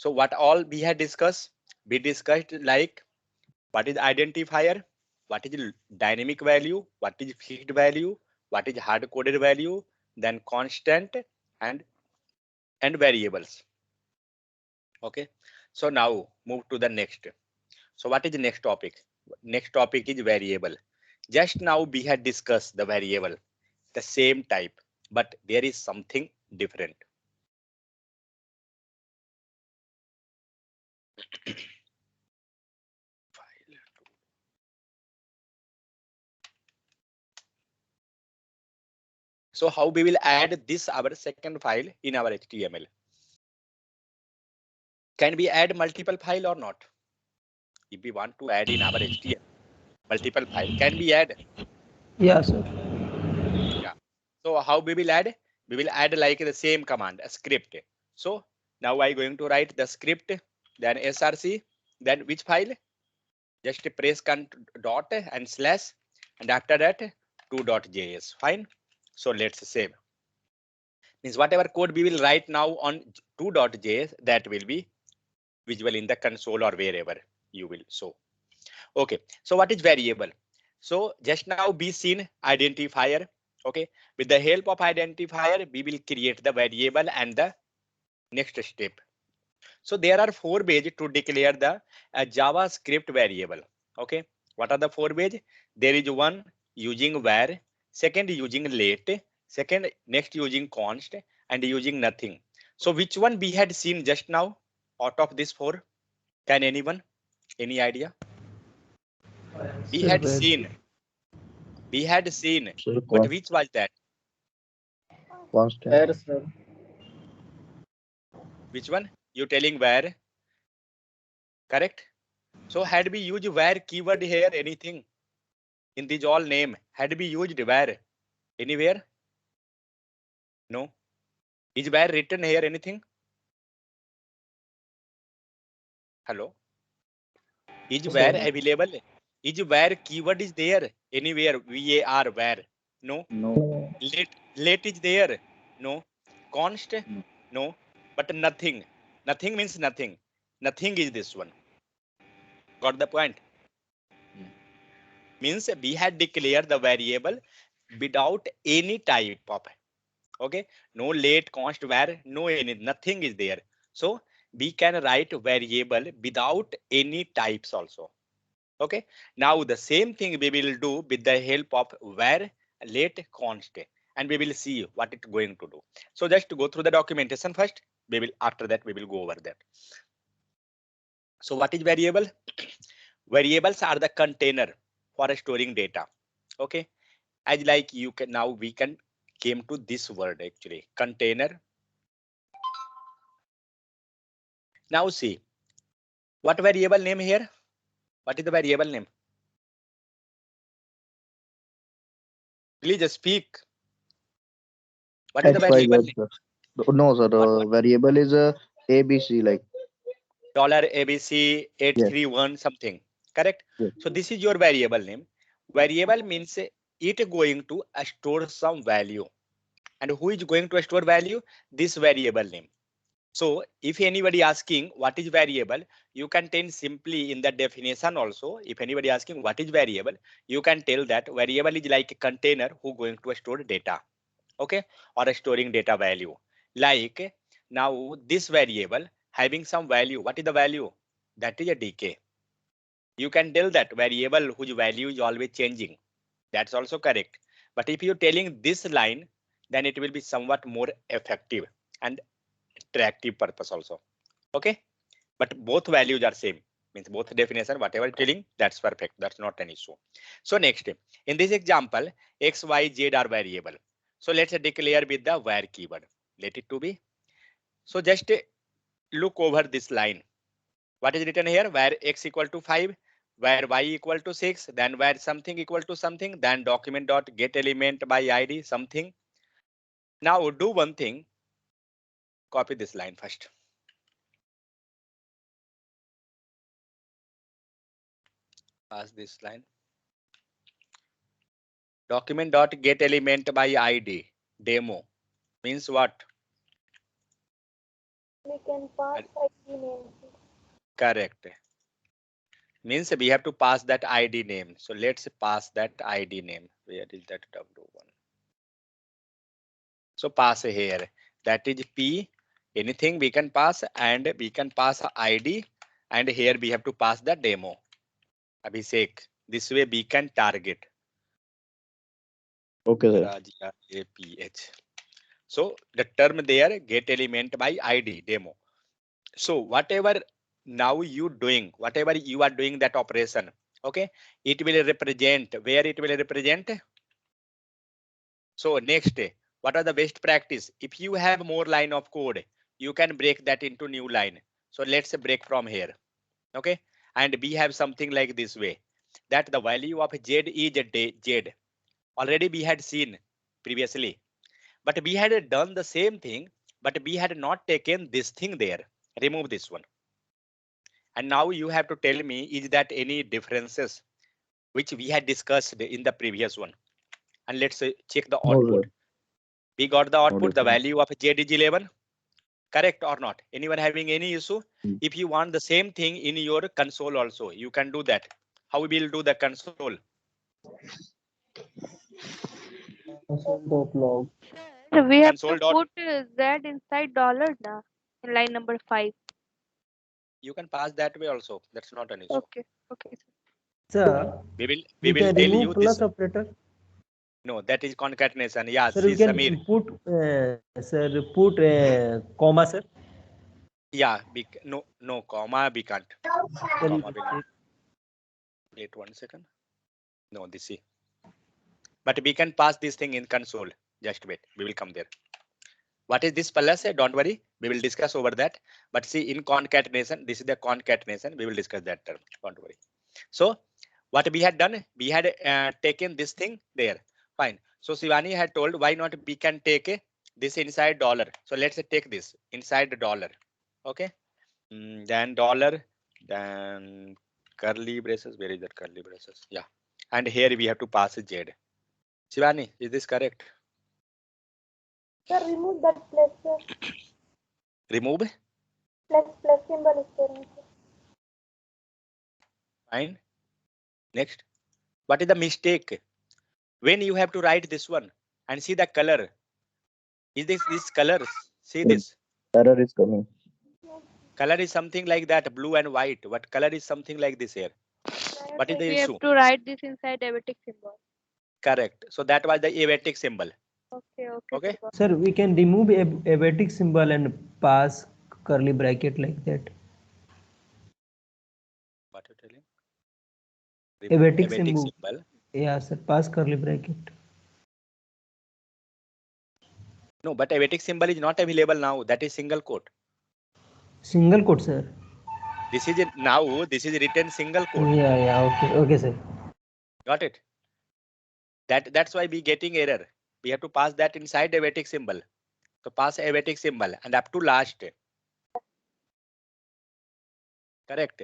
So what all we had discussed? We discussed like what is identifier, what is dynamic value, what is fixed value, what is hard coded value, then constant and variables. Okay. So now move to the next. So what is the next topic? Next topic is variable. Just now we had discussed the variable, the same type, but there is something different. So how we will add this our second file in our HTML? Can we add multiple file or not? If we want to add in our HTML multiple file, can we add? Yeah, sir. Yeah. So how we will add? We will add like the same command, a script. So now I'm going to write the script, then src, then which file? Just press dot and slash, and after that 2.js. Fine. So let's save. Means whatever code we will write now on 2.js, that will be visible in the console or wherever you will show. Okay. So what is variable? So just now we seen identifier. Okay. With the help of identifier, we will create the variable and the next step. So there are 4 ways to declare the JavaScript variable. Okay. What are the 4 ways? There is one using var, second using let, second next using const, and using nothing. So which one we had seen just now out of these 4? Can anyone? Any idea? We Sir, had where? seen, So but which was that? constant. Where, sir? Which one? You telling where? Correct? So had we used where keyword here, anything? In these all name, had we used where? Anywhere? No. Is where written here anything? Hello? Is where Sir. available? Is where keyword is there? Anywhere? VAR where? No. No. Let is there? No. Const? No. No. But nothing. Nothing means nothing. Nothing is this one. Got the point? Yeah. Means we had declared the variable without any type of, okay, no let const var, no any, nothing is there. So we can write variable without any types also. Okay. Now the same thing we will do with the help of var let const, and we will see what it's going to do. So just to go through the documentation first, we will, after that we will go over that. So what is variable? Variables are the container for storing data. Okay. As like you can, now we can came to this word actually, container. Now see, what variable name here? What is the variable name? Please speak. What is the variable XYZ, name? sir. No, sir. What? The variable is ABC, like. Dollar ABC Yes. 831 something. Correct? Yes. So this is your variable name. Variable means it going to store some value. And who is going to store value? This variable name. So if anybody asking what is variable, you can tell simply in the definition also. If anybody asking what is variable, you can tell that variable is like a container who going to store data. Okay, or storing data value. Like now this variable having some value. What is the value? That is a decay. You can tell that variable whose value is always changing. That's also correct. But if you're telling this line, then it will be somewhat more effective and attractive purpose also. Okay, but both values are same, means both definition whatever telling, that's perfect, that's not an issue. So next, in this example, x, y, z are variable. So let's declare with the var keyword, let it to be. So just look over this line. What is written here? Var x equal to 5, var y equal to 6, then var something equal to something, then document dot get element by id something. Now do one thing, copy this line first. Pass this line. Document dot get element by id demo means what? We can pass ID name. Correct. Means we have to pass that ID name. So let's pass that ID name. Where is that W1? So pass here. That is P. Anything we can pass, and we can pass ID, and here we have to pass the demo. Abhishek. This way we can target. Okay, sir. Rajya APH. So the term there, get element by ID demo. So whatever now you doing, whatever you are doing that operation, okay, it will represent where it will represent. So next, what are the best practice? If you have more line of code, you can break that into new line. So let's break from here, okay, and we have something like this way, that the value of Z is Z. Already we had seen previously, but we had done the same thing, but we had not taken this thing there. Remove this one. And now you have to tell me, is that any differences which we had discussed in the previous one? And let's check the No, output. sir. We got the output, the difference. value of Z is 11. Correct or not? Anyone having any issue? Mm. If you want the same thing in your console also, you can do that. How we will do the console? Console.log. So we have Console to dot. put Z inside dollar now in line number 5. You can pass that way also. That's not an issue. Okay. Okay. Sir, We we will can tell remove you plus this. operator. No, that is concatenation. Yeah, Sir, see we can Samir. put comma, sir. Yeah, no comma we can't. Comma will not. Wait 1 second. No, this is. But we can pass this thing in console. Just wait, we will come there. What is this plus? Don't worry, we will discuss over that. But see, in concatenation, this is the concatenation. We will discuss that term. Don't worry. So what we had done, we had taken this thing there. Fine. So Shivani had told, why not we can take this inside dollar. So let's take this inside the dollar. Okay. Then dollar, then curly braces. Where is that curly braces? Yeah. And here we have to pass Z. Shivani, is this correct? Sir, remove that plus, sir. Remove. Plus symbol is there. Fine. Next. What is the mistake? When you have to write this one and see the color. Is this colors? See this. Error is coming. Color is something like that, blue and white. What color is something like this here? What is the We issue? have to write this inside diabetic symbol. Correct. So that was the abatic symbol. Okay. Okay. Sir, we can remove a abatic symbol and pass curly bracket like that. What are you telling? Abatic Abatic symbol. symbol. Yeah, sir, pass curly bracket. No, but abatic symbol is not available now. That is single quote. Single quote, sir. This is now. This is written single quote. Yeah. Okay, sir. Got it. That's why we getting error. We have to pass that inside abatic symbol. So pass abatic symbol and up to last. Correct.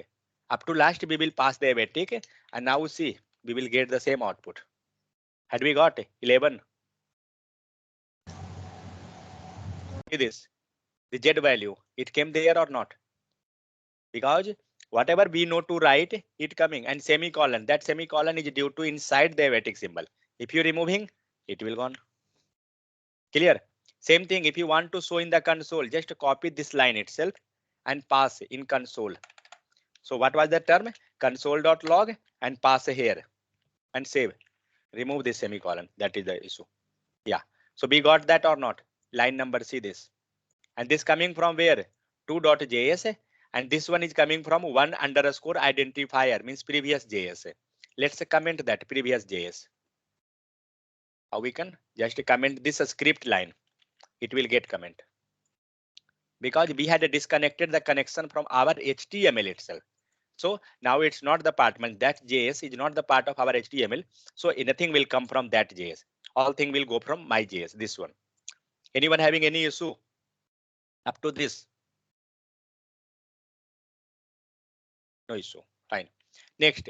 Up to last we will pass the abatic, and now see we will get the same output. Had we got 11? See this, the Z value, it came there or not? Because whatever we know to write, it coming, and semicolon, that semicolon is due to inside the abatic symbol. If you removing, it will gone. Clear? Same thing, if you want to show in the console, just copy this line itself and pass in console. So what was the term? Console.log and pass here and save. Remove this semicolon. That is the issue. Yeah. So we got that or not? Line number, see this. And this coming from where? 2.js. And this one is coming from 1 underscore identifier, means previous JS. Let's comment that previous JS. How we can just comment this script line. It will get comment. Because we had disconnected the connection from our HTML itself. So now it's not the part, that JS is not the part of our HTML. So anything will come from that JS. All thing will go from my JS, this one. Anyone having any issue up to this? No issue. Fine. Next,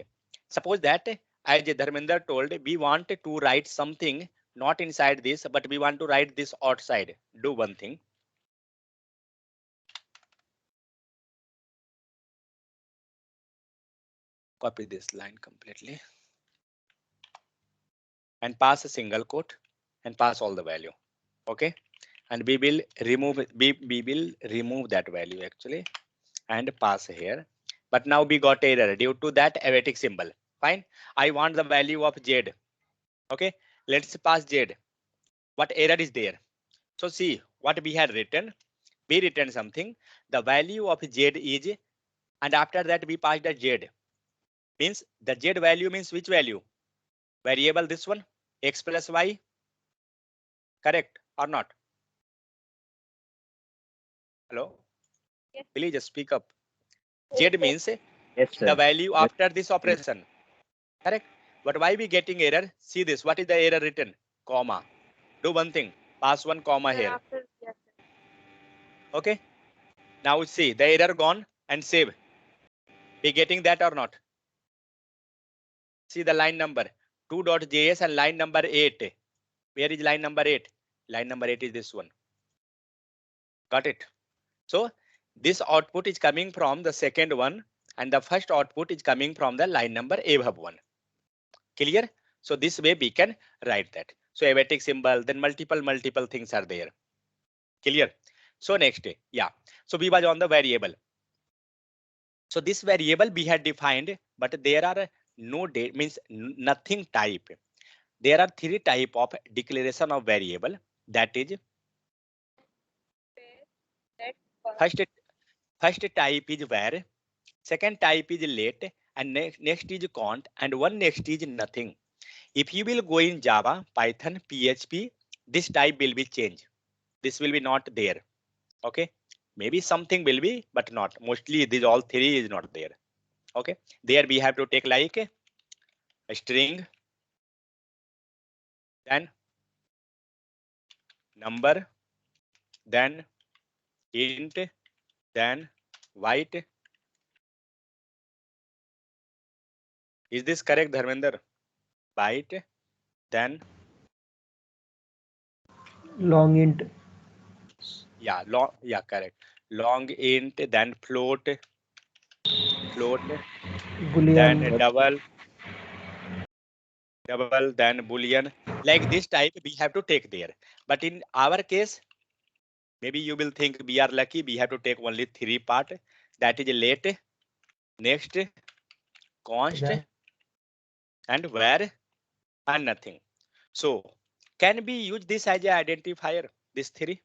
suppose that as Dharmender told, we want to write something not inside this, but we want to write this outside. Do one thing. Copy this line completely and pass a single quote and pass all the value. Okay, and we will remove that value actually and pass here. But now we got error due to that erratic symbol. Fine. I want the value of Z. Okay, let's pass Z. What error is there? So see what we had written. We written something. The value of Z is, and after that we passed the Z. Means the Z value means which value? Variable this one, X plus Y. Correct or not? Hello? Yes. Please just speak up. Z means Yes, the sir. value after this operation. Correct. But why we getting error? See this. What is the error written? Comma. Do one thing. Pass one comma Sir, here. after yes, sir. Okay. Now see the error gone and save. We getting that or not? See the line number 2.js and line number 8. Where is line number 8? Line number 8 is this one. Got it? So this output is coming from the second one and the first output is coming from the line number above one. Clear? So this way we can write that. So erratic symbol, then multiple things are there. Clear? So next, yeah. So we was on the variable. So this variable we had defined, but there are no date, means nothing type. There are three type of declaration of variable. That is first type is var, second type is let, and next is count, and one next is nothing. If you will go in Java, Python, PHP, this type will be changed. This will be not there. Okay, maybe something will be, but not. Mostly these all three is not there. Okay, there we have to take like a string, then number, then int, then white. Is this correct, Dharmender? Byte, then long int, yeah, long, yeah, correct. Long int, then float, boolean, then double, then boolean. Like this type we have to take there. But in our case, maybe you will think we are lucky. We have to take only three part. That is let, next, const, and where, and nothing. So can we use this as an identifier? This three.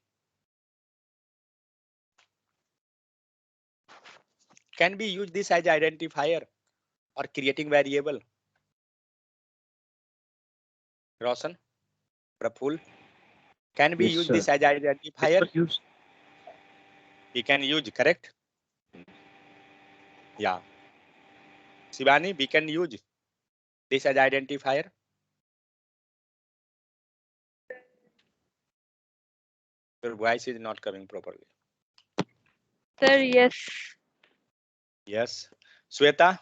Can we use this as an identifier or creating variable? Roshan, Praful, can we Yes, use sir. this as an identifier? Use. We can use, correct? Yeah. Shivani, we can use this as identifier. Your voice is not coming properly. Sir, yes. Yes. Sweta?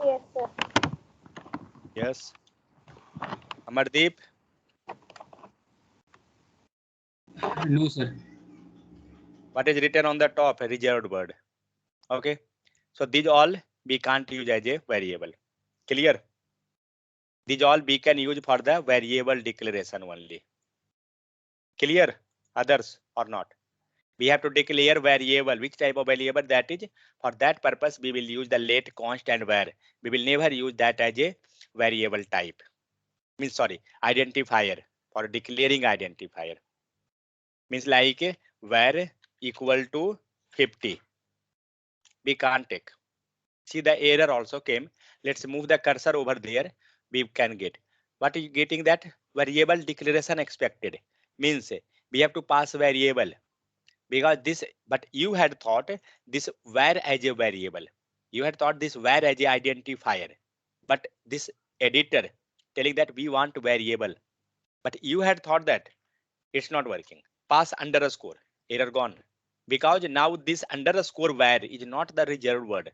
Yes, sir. Yes. Amardeep? No, sir. What is written on the top? A reserved word. Okay. So these all we can't use as a variable. Clear? These all we can use for the variable declaration only. Clear? Others or not? We have to declare variable. Which type of variable that is? For that purpose, we will use the let, const, and var. We will never use that as a variable type. Means sorry, identifier. For declaring identifier. Means like var equal to 50. We can't take. See the error also came. Let's move the cursor over there. We can get. What is getting that? Variable declaration expected. Means we have to pass variable. Because this, but you had thought this var as a variable. You had thought this var as a identifier. But this editor telling that we want variable. But you had thought that it's not working. Pass underscore, error gone. Because now this underscore var is not the reserved word.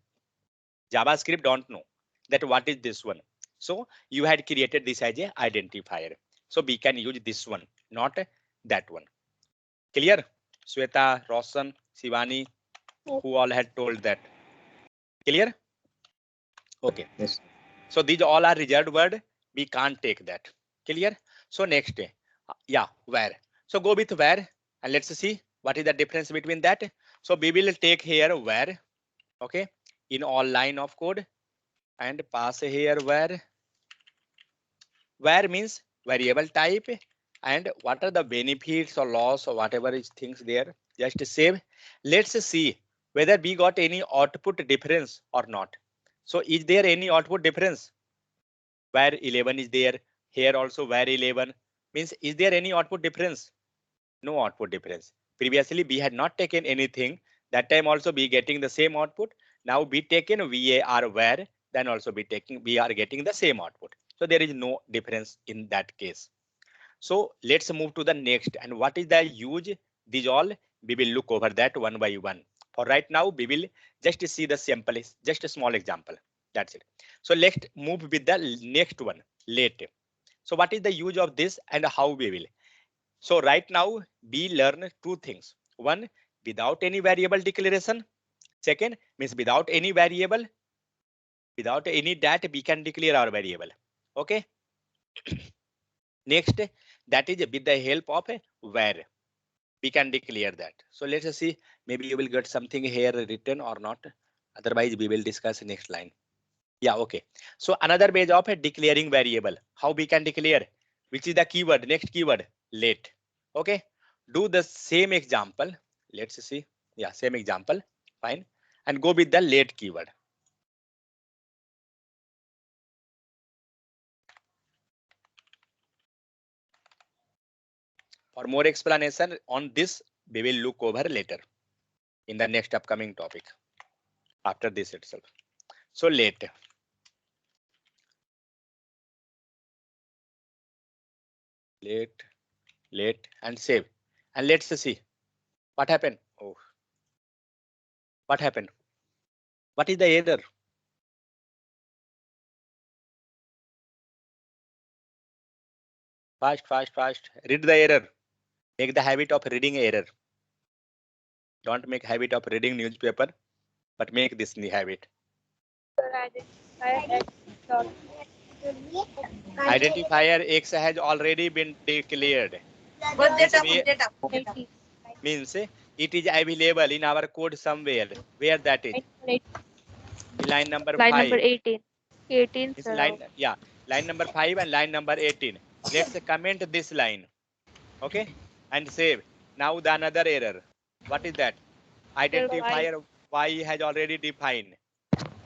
JavaScript don't know that what is this one. So you had created this as a identifier. So we can use this one, not that one. Clear? Sweta, Roshan, Shivani, who all had told that. Clear? Okay. Yes. So these all are reserved word. We can't take that. Clear? So next, yeah, where. So go with where and let's see what is the difference between that. So we will take here where, okay, in all line of code and pass here where. Where means variable type and what are the benefits or loss or whatever is things there. Just save. Let's see whether we got any output difference or not. So is there any output difference? Where 11 is there, here also where 11 means is there any output difference? No output difference. Previously we had not taken anything, that time also be getting the same output. Now we taken var where, then also be taking, we are getting the same output. So there is no difference in that case. So let's move to the next, and what is the use? These all we will look over that one by one. For right now we will just see the sample, just a small example, that's it. So let's move with the next one, late. So what is the use of this and how we will? So right now we learn two things. One, without any variable declaration. Second means without any variable, without any that we can declare our variable. Okay. Next, that is with the help of a where we can declare that. So let's see, maybe you will get something here written or not. Otherwise we will discuss next line. Yeah, okay. So another way of declaring variable, how we can declare, which is the keyword, next keyword, late. Okay, do the same example. Let's see. Yeah, same example. Fine. And go with the late keyword. For more explanation on this, we will look over later in the next upcoming topic after this itself. So late. Late and save. And let's see what happened. Oh, what happened? What is the error? Fast. Read the error. Make the habit of reading error. Don't make habit of reading newspaper, but make this the habit. Identifier X has already been declared. Means it is available in our code somewhere. Where that is? Line number Line 5. number 18. 18, It's sir. line, yeah, line number 5 and line number 18. Let's comment this line. Okay, and save. Now the another error. What is that? Identifier Y has already defined,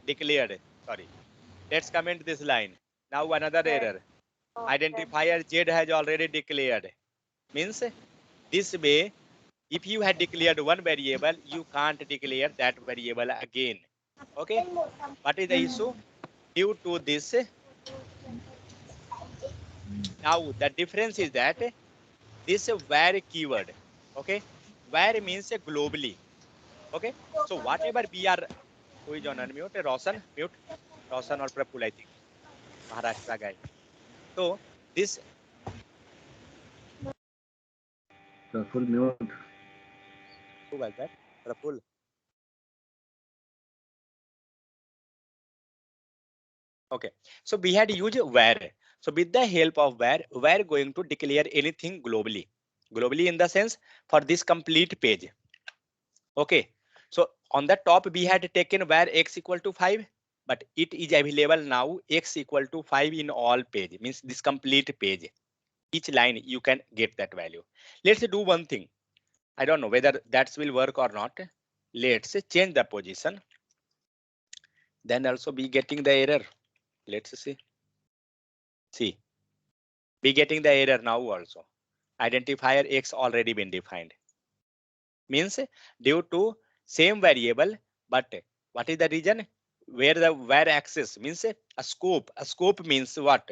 declared. Sorry. Let's comment this line. Now another error. Identifier Z has already declared. Means this way, if you had declared one variable, you can't declare that variable again. Okay. What is the issue? Due to this, now the difference is that this where keyword. Okay. Where means globally. Okay. So whatever we are, who is on unmute? Roshan, mute. Roshan or Praful, I think. Maharashtra guy. So this Full mute. who was that? Praful. Okay. So we had used where. So with the help of where, we're going to declare anything globally. Globally in the sense for this complete page. Okay. So on the top we had taken where x equal to 5, but it is available now x equal to 5 in all page, means this complete page. Each line you can get that value. Let's do one thing. I don't know whether that will work or not. Let's change the position. Then also be getting the error. Let's see. See, be getting the error now also. Identifier X already been defined. Means due to same variable, but what is the reason? Where the where access means a scope. A scope means what?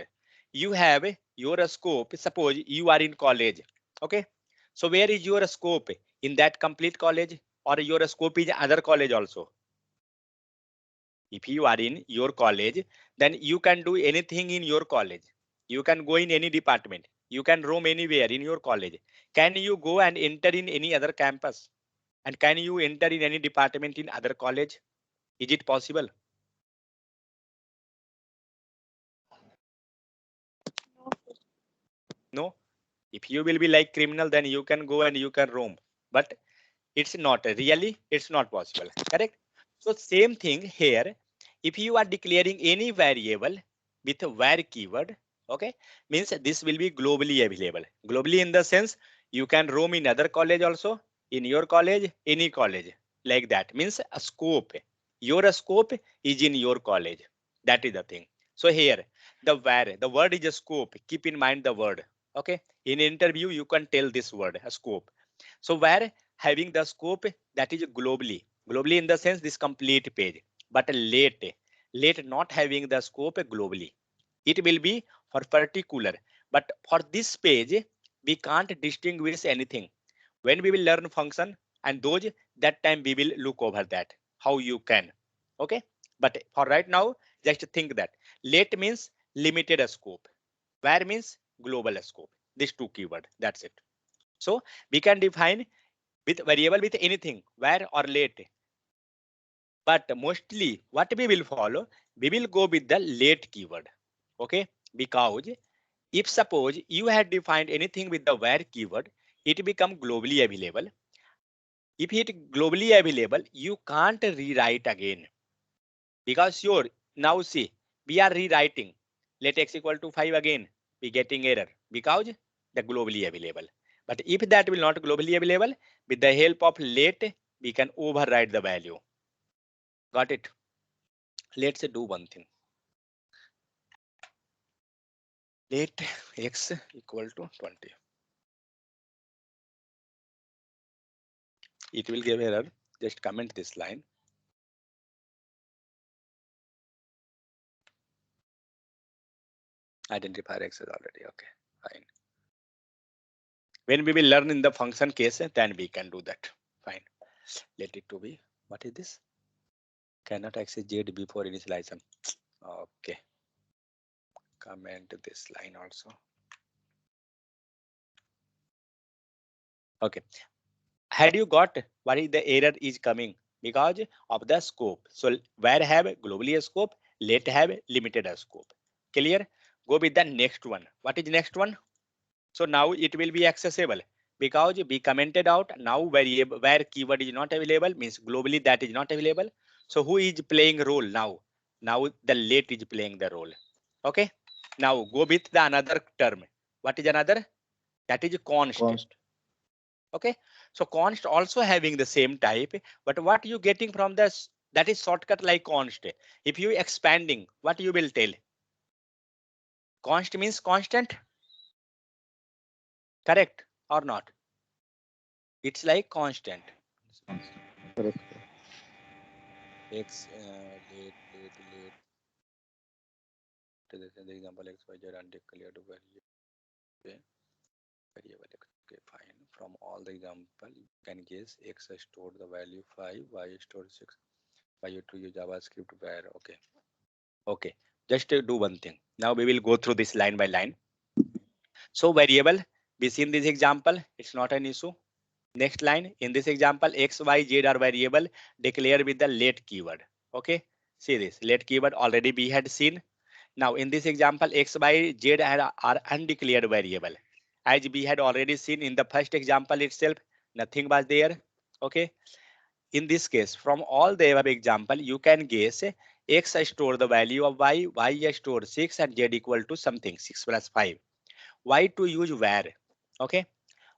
You have your scope. Suppose you are in college. Okay. So where is your scope? In that complete college, or your scope is other college also? If you are in your college, then you can do anything in your college. You can go in any department. You can roam anywhere in your college. Can you go and enter in any other campus? And can you enter in any department in other college? Is it possible? No. If you will be like criminal, then you can go and you can roam. But it's not really, it's not possible. Correct? So same thing here. If you are declaring any variable with a var keyword, okay, means this will be globally available. Globally in the sense you can roam in other college also, in your college, any college, like that. Means a scope. Your scope is in your college. That is the thing. So here the var, the word is a scope. Keep in mind the word. Okay. In interview, you can tell this word, a scope. So where having the scope that is globally, globally in the sense this complete page, but late not having the scope globally. It will be for particular, but for this page, we can't distinguish anything. When we will learn function and those, that time we will look over that, how you can. Okay. But for right now, just think that late means limited scope. Where means global scope. These two keywords. That's it. So we can define with variable with anything, where or late. But mostly what we will follow, we will go with the late keyword. Okay, because if suppose you had defined anything with the where keyword, it become globally available. If it globally available, you can't rewrite again. Because sure, now see, we are rewriting. Let x equal to 5 again, we getting error because the globally available. But if that will not globally available, with the help of late, we can override the value. Got it? Let's do one thing. Let x equal to 20. It will give error. Just comment this line. Identifier x is already okay. Fine. When we will learn in the function case, then we can do that. Fine. Let it to be. What is this? Cannot access z before initialization. Okay. Comment this line also. Okay. Had you got what is the error is coming? Because of the scope. So where have globally a scope, let have limited a scope. Clear? Go with the next one. What is next one? So now it will be accessible because we commented out now variable where keyword is not available means globally that is not available. So who is playing role now? Now the late is playing the role. Okay. Now go with the another term. What is another? That is const. Okay. So const also having the same type, but what you getting from this? That is shortcut like const. If you expanding, what you will tell? Const means constant. Correct or not? It's like constant. Correct. X late. To the example x y z undeclared variable. Okay, fine. From all the example, you can guess x stored the value 5, y stored 6, y to use JavaScript where. Okay. Okay. Just do one thing. Now we will go through this line by line. So variable, we see in this example, it's not an issue. Next line, in this example, x, y, z are variable declared with the late keyword. Okay. See this late keyword already we had seen. Now in this example, x, y, z are undeclared variable. As we had already seen in the first example itself, nothing was there. Okay. In this case, from all the above example, you can guess x store the value of y store 6 and z equal to something 6 plus 5. Why to use where? Okay.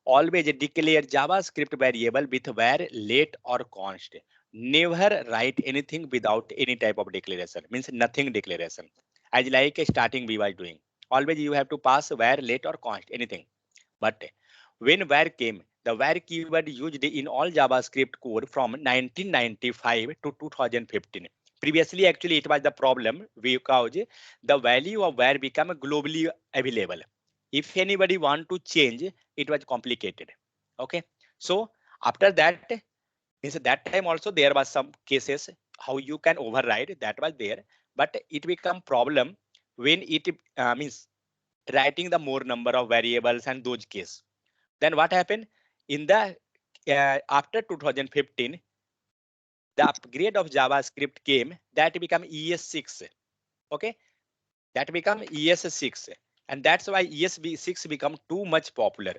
Always declare JavaScript variable with where, late or const. Never write anything without any type of declaration. Means nothing declaration. As like starting we were doing. Always you have to pass where, late or const, anything. But when where came, the where keyword used in all JavaScript code from 1995 to 2015. Previously, actually, it was the problem because the value of where became globally available. If anybody want to change, it was complicated. Okay. So after that, means that time also there was some cases how you can override that was there, but it become problem when it means writing the more number of variables and those case. Then what happened in the after 2015, the upgrade of JavaScript came that become ES6. Okay, that become ES6. And that's why ESB6 become too much popular.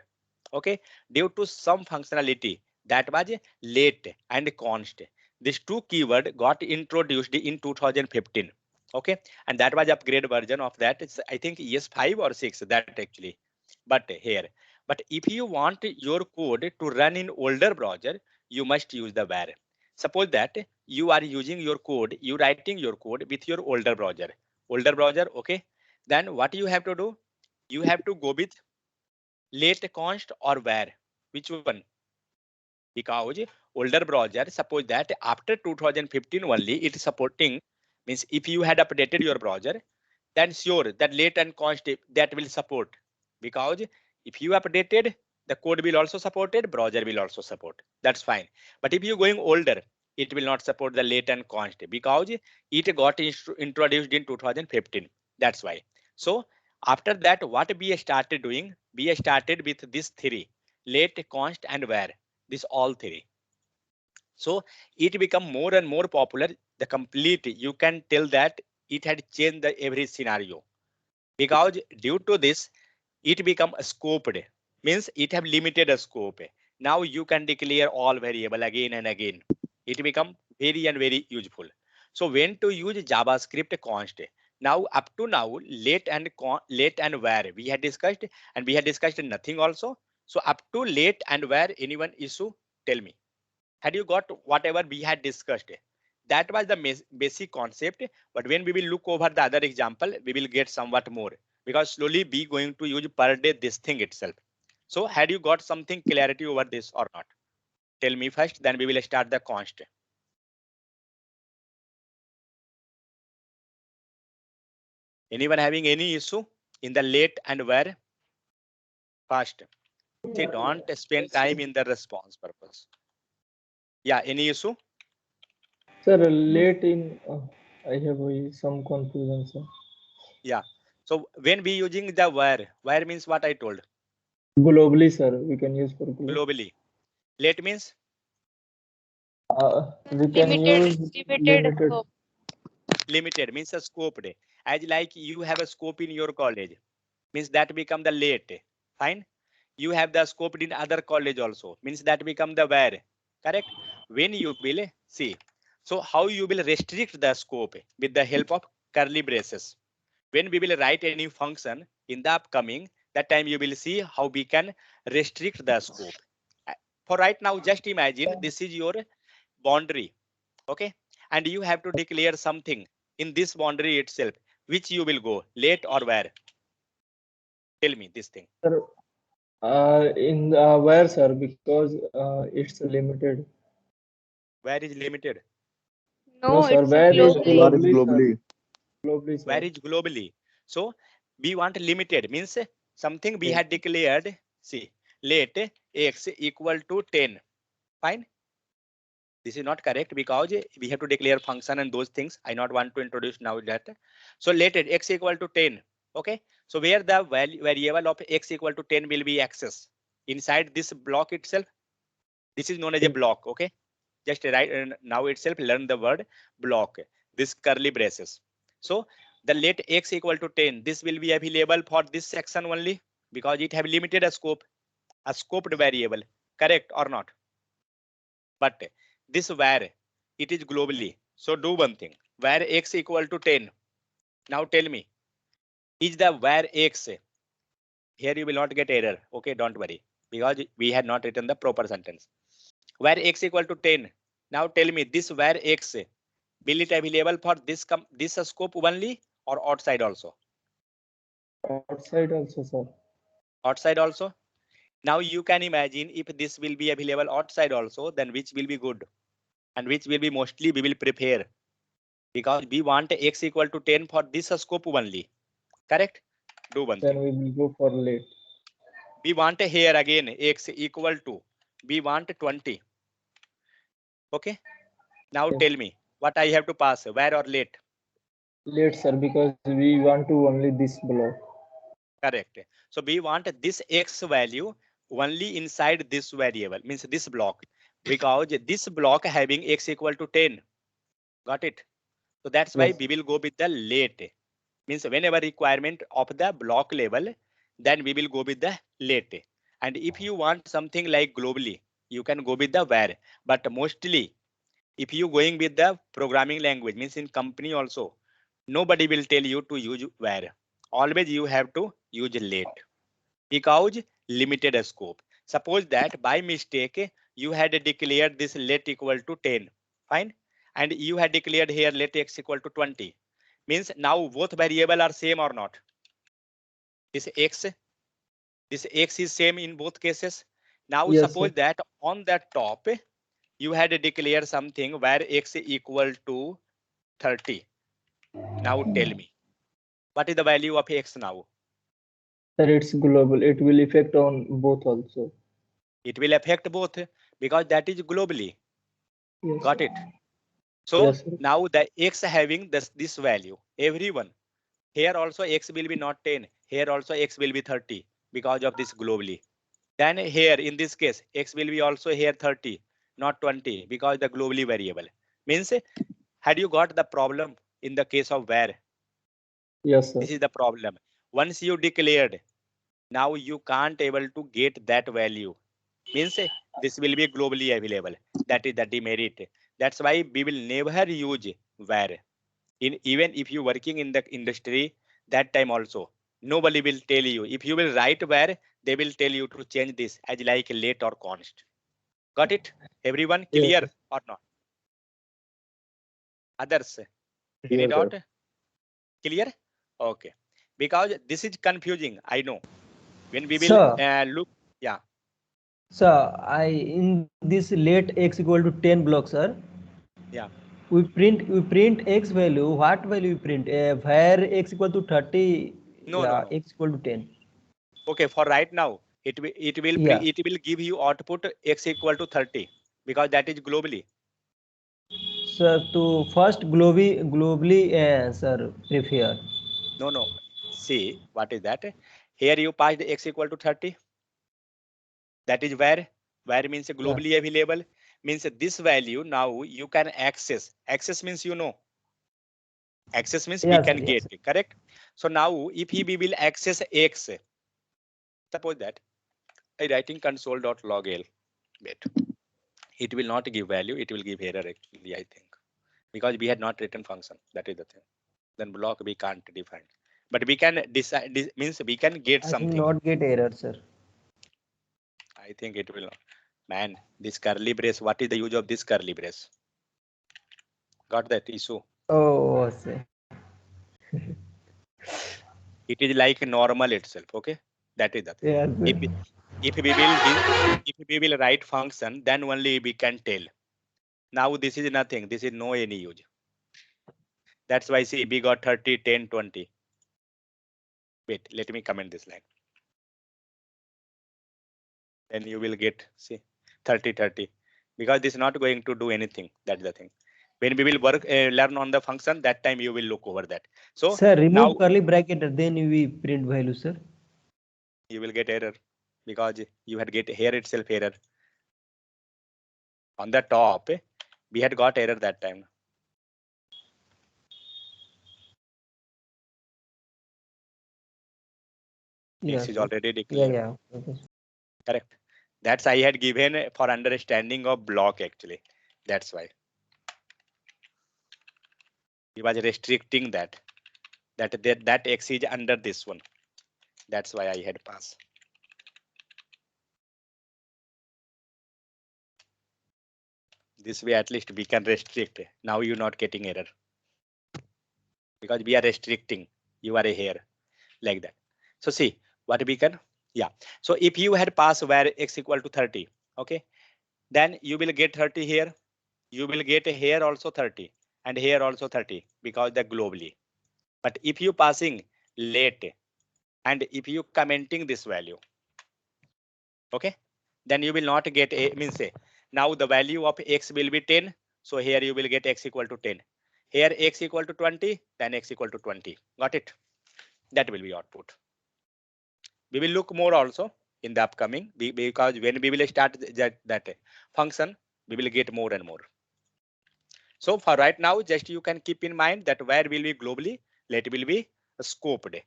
Okay, due to some functionality that was late and const. These two keyword got introduced in 2015. Okay, and that was upgrade version of that. It's I think ES5 or 6 that actually. But here, but if you want your code to run in older browser, you must use the where. Suppose that you are using your code, you writing your code with your older browser, okay? Then what you have to do? You have to go with late const or where. Which one? Because older browser, suppose that after 2015 only it is supporting, means if you had updated your browser, then sure that late and const that will support. Because if you updated, the code will also supported, browser will also support. That's fine. But if you're going older, it will not support the late and const because it got introduced in 2015. That's why. So after that, what we started doing, we started with this three: late, const, and where. This all three. So it become more and more popular. The complete, you can tell that it had changed the every scenario because due to this, it become a scoped, means it have limited a scope. Now you can declare all variable again and again. It become very and very useful. So when to use JavaScript const? Now up to now, late and where we had discussed, and we had discussed nothing also. So up to late and where, anyone issue? Tell me. Had you got whatever we had discussed? That was the basic concept. But when we will look over the other example, we will get somewhat more because slowly we going to use per day this thing itself. So had you got something clarity over this or not? Tell me first, then we will start the const. Anyone having any issue in the late and where? First, see, don't spend time in the response purpose. Yeah, any issue? Sir, late in, I have some confusion, sir. Yeah. So when we using the where means what I told. Globally, sir, we can use for Globally. Late means we can use Limited scope. limited means a scope day. As like you have a scope in your college, means that become the late. Fine. You have the scope in other college also, means that become the where. Correct. When you will see. So how you will restrict the scope with the help of curly braces. When we will write any function in the upcoming, that time you will see how we can restrict the scope. For right now, just imagine this is your boundary. Okay, and you have to declare something in this boundary itself, which you will go late or where. Tell me this thing. Sir, in where, sir, because it's limited. Where is limited? No, No, sir, it's where is globally. Where is globally, sir? globally? Globally, sir. Where is globally? So we want limited means something we Yes. had declared. See, late x equal to 10. Fine. This is not correct because we have to declare function and those things. I not want to introduce now that. So let it x equal to 10. Okay. So where the variable of x equal to 10 will be access inside this block itself. This is known as a block. Okay. Just write now itself learn the word block. This curly braces. So the let x equal to 10. This will be available for this section only because it have limited a scope, a scoped variable. Correct or not? But this where it is globally. So do one thing, where x equal to 10. Now tell me, is the where x, here you will not get error. Okay, don't worry, because we had not written the proper sentence. Where x equal to 10. Now tell me this where x, will it available for this scope only or outside also? Outside also, sir. Outside also. Now you can imagine if this will be available outside also, then which will be good and which will be mostly we will prepare. Because we want x equal to 10 for this scope only. Correct? Do one Then thing. we will go for late. We want here again x equal to, we want 20. Okay. Now Yes. tell me what I have to pass, where or late? Late, sir, because we want to only this block. Correct. So we want this x value only inside this variable, means this block, because this block having x equal to 10. Got it? So that's why Yes. we will go with the late. Means whenever requirement of the block level, then we will go with the late. And if you want something like globally, you can go with the where. But mostly, if you going with the programming language, means in company also, nobody will tell you to use where. Always you have to use late because limited scope. Suppose that by mistake you had declared this let equal to 10, fine, and you had declared here let x equal to 20. Means now both variable are same or not? This x is same in both cases. Now Yes, suppose sir. that on that top you had declared something where x equal to 30. Now tell me, what is the value of x now? Sir, it's global. It will affect on both also. It will affect both because that is globally. Yes. Got Sir. it? So Yes, sir. now the x having this value, everyone. Here also x will be not 10. Here also x will be 30 because of this globally. Then here in this case, x will be also here 30, not 20 because the globally variable. Means had you got the problem in the case of where? Yes, sir. This is the problem. Once you declared, now you can't able to get that value. Means this will be globally available. That is the demerit. That's why we will never use where. Even if you working in the industry, that time also nobody will tell you. If you will write where, they will tell you to change this as like late or const. Got it? Everyone Yes, clear sir. or not? Others, any Clear, doubt? sir. Clear? Okay. Because this is confusing, I know. When we will Sir, look, yeah, sir, I in this let x equal to 10 block, sir. yeah. We print x value. What value we print? Where x equal to 30, No, no, yeah, no. x equal to 10. Okay, for right now, Yeah, it will give you output x equal to 30 because that is globally. sir. To first globally, sir, prefer. No, no. See, what is that? Here you passed x equal to 30. That is where means Yeah. globally available. Means this value now you can access. Access means access means we Yes, sir. can Yes, get, sir. correct? So now if we will access x, suppose that I writing console.log.l, wait, it will not give value, it will give error actually, I think, because we had not written function. That is the thing. Then block we can't define. But we can decide, means we can get I think something. not get error, sir. I think it will not. Man, this curly brace, what is the use of this curly brace? Got that issue? Oh, sir. It is like normal itself, okay? That is the thing. Yes, If sir. if we will if we will write function, then only we can tell. Now this is nothing. This is no any use. That's why see we got 30, 10, 20. Wait, let me comment this line. Then you will get see 30, 30. Because this is not going to do anything. That's the thing. When we will work learn on the function, that time you will look over that. So Sir, now remove curly bracket, then we print value, sir. you will get error because you had get here itself error. On the top, we had got error that time. Yeah, X is sir. already Yeah, declared. yeah. Okay. Correct. That's I had given for understanding of block actually. That's why. He was restricting that X is under this one. That's why I had passed. This way at least we can restrict. Now you're not getting error. Because we are restricting. You are here like that. So see what we can. Yeah. So if you had passed where X equal to 30, okay, then you will get 30 here. You will get here also 30 and here also 30 because they're globally. But if you passing late and if you commenting this value, okay, then you will not get a means say now the value of x will be 10. So here you will get x equal to 10. Here x equal to 20, then x equal to 20. Got it? That will be output. We will look more also in the upcoming because when we will start that function, we will get more and more. So for right now, just you can keep in mind that where will be globally, let will be scoped.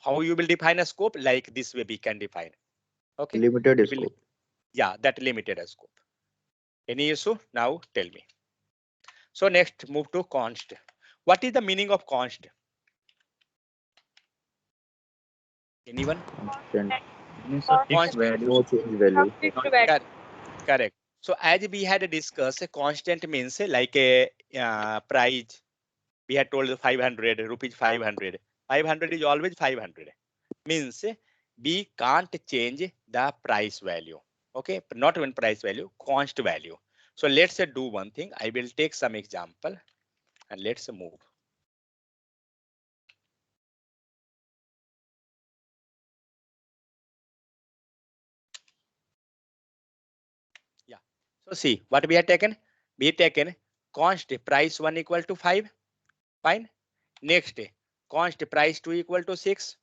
How you will define a scope? Like this way we can define. Okay. Limited It will- scope. Yeah, that limited scope. Any issue? Now tell me. So next move to const. What is the meaning of const? Anyone? Constant. Means a fixed Const. value. No change value. Fixed value. Correct. So as we had discussed, a constant means like a price. We had told 500 rupees 500. 500 is always 500. Means we can't change the price value. Okay, not even price value, const value. So let's do one thing. I will take some example and let's move. Yeah. So see what we have taken. We taken const price 1 equal to 5. Fine. Next const price 2 equal to 6.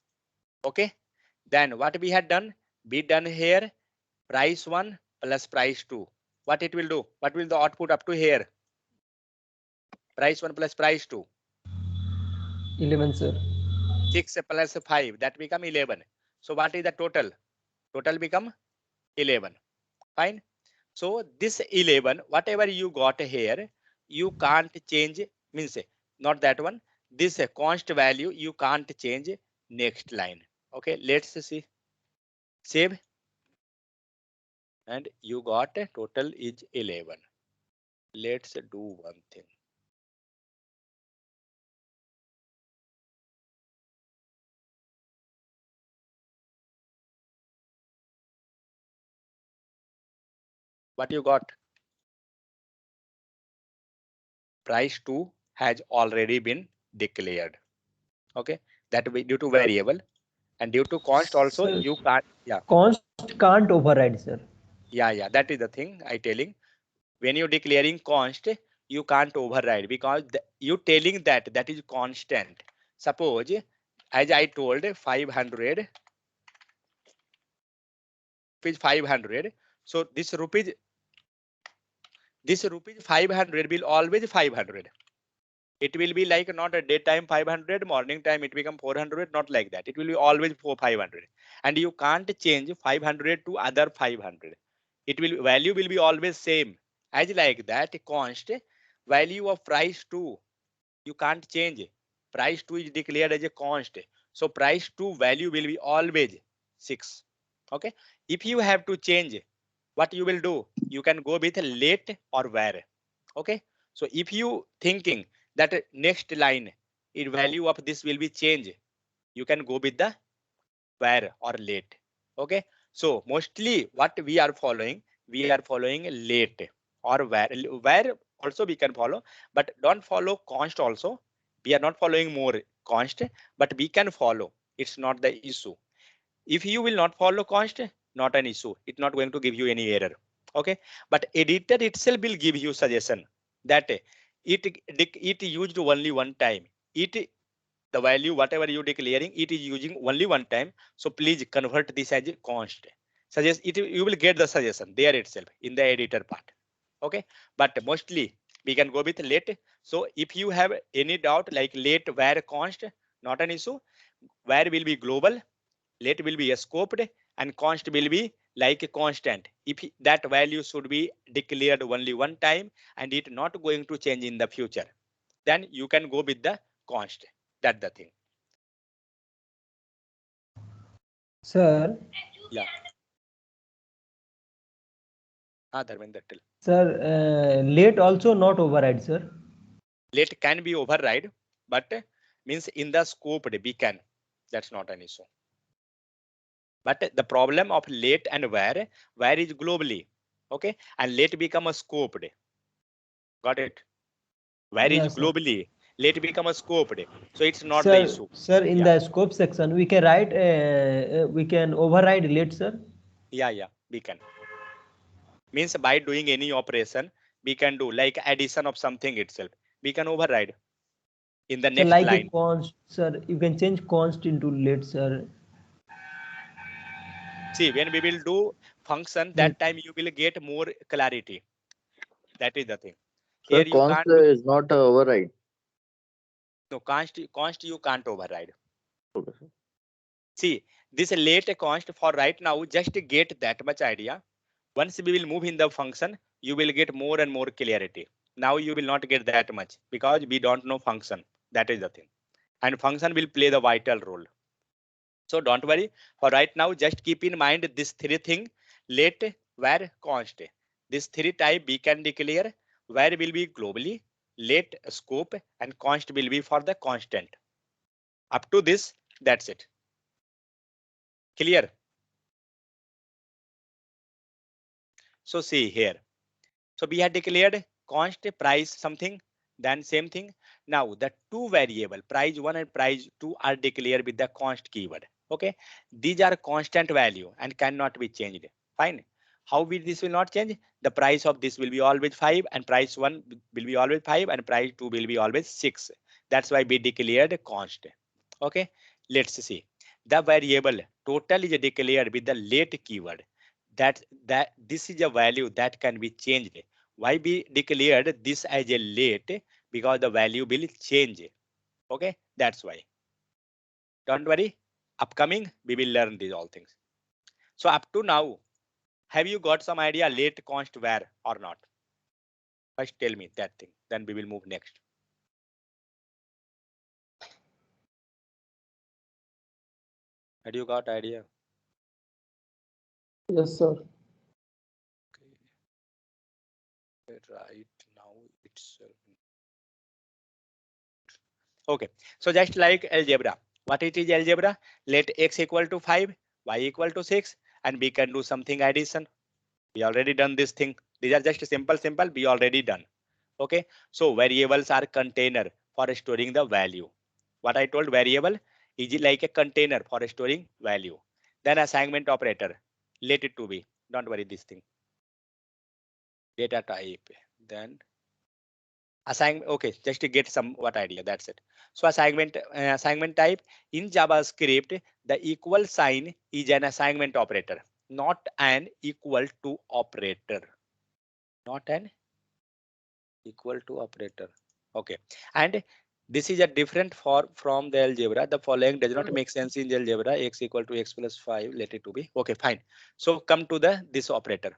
Okay. Then what we had done? We done here price 1 plus price 2. What it will do? What will the output up to here? Price 1 plus price 2. 11, sir. 6 plus 5, that become 11. So what is the total? Total become 11. Fine. So this 11, whatever you got here, you can't change, means not that one. This const value you can't change next line. Okay, let's see. Save. And you got a total is 11. Let's do one thing. What you got? Price 2 has already been declared. Okay, that will be due to variable, and due to const also Sir, you can't. Yeah, const can't override, sir. yeah, that is the thing I telling. When you're declaring const, you can't override because you telling that that is constant. Suppose as I told 500 is 500. So this rupees 500 will always 500. It will be like not a daytime 500, morning time it become 400, not like that. It will be always 500, and you can't change 500 to other 500. It will value will be always same. As like that const value of price 2 you can't change. Price 2 is declared as a const. So price 2 value will be always 6. Okay. If you have to change, what you will do? You can go with late or where. Okay. So if you thinking that next line in value of this will be changed, you can go with the where or late. Okay. So mostly what we are following late or where also we can follow, but don't follow const also. We are not following more const, but we can follow. It's not the issue. If you will not follow const, not an issue. It's not going to give you any error. Okay. But editor itself will give you suggestion that it used only one time. The value whatever you declaring it is using only one time. So please convert this as a const. Suggest it, you will get the suggestion there itself in the editor part. Okay. But mostly we can go with late. So if you have any doubt like late where const, not an issue. Where will be global, late will be scoped, and const will be like a constant. If that value should be declared only one time and it not going to change in the future, then you can go with the const. That's the thing. Sir. Yeah. Dharmender, tell. Sir, late also not override, sir. Late can be override, but means in the scope we can. That's not an issue. But the problem of late and where is globally. Okay, and late become a scoped. Got it? Where is Yes, sir. globally. Late become a scoped. So it's not Sir, the issue. Sir, in the scope section, we can write, we can override late, sir. Yeah, we can. Means by doing any operation, we can do like addition of something itself. We can override in the So next like line. A const, sir, you can change const into late, sir. See, when we will do function, that time you will get more clarity. That is the thing. Sir, Here you const can't do. is not override. No, const you can't override. Okay, sir. See, this late const for right now, just to get that much idea. Once we will move in the function, you will get more and more clarity. Now you will not get that much because we don't know function. That is the thing. And function will play the vital role. So don't worry. For right now, just keep in mind this three thing: let, where, const. This three type we can declare. Where will be globally, let, scope, and const will be for the constant. Up to this, that's it. Clear? So see here. So we had declared const price something, then same thing. Now the two variable price 1 and price 2 are declared with the const keyword. Okay, these are constant value and cannot be changed. Fine. How will this will not change? The price of this will be always 5 and price 1 will be always 5 and price 2 will be always 6. That's why we declared const. Okay, let's see. The variable total is declared with the late keyword. That this is a value that can be changed. Why we declared this as a late? Because the value will change. Okay, that's why. Don't worry. Upcoming, we will learn these all things. So up to now, have you got some idea late const where or not? First tell me that thing, then we will move next. Had you got idea? Yes, sir. Right now it's okay. So just like algebra, what it is algebra? Let x equal to 5, y equal to 6, and we can do something addition. We already done this thing. These are just simple. We already done. Okay. So variables are container for storing the value. What I told, variable is like a container for storing value. Then assignment operator. Let it to be. Don't worry this thing. Data type. Then assignment. Okay, just to get some what idea. That's it. So assignment type in JavaScript, the equal sign is an assignment operator, not an equal to operator. Not an equal to operator. Okay, and this is a different from the algebra. The following does not make sense in the algebra. X equal to x plus 5. Let it to be. Okay, fine. So come to this operator.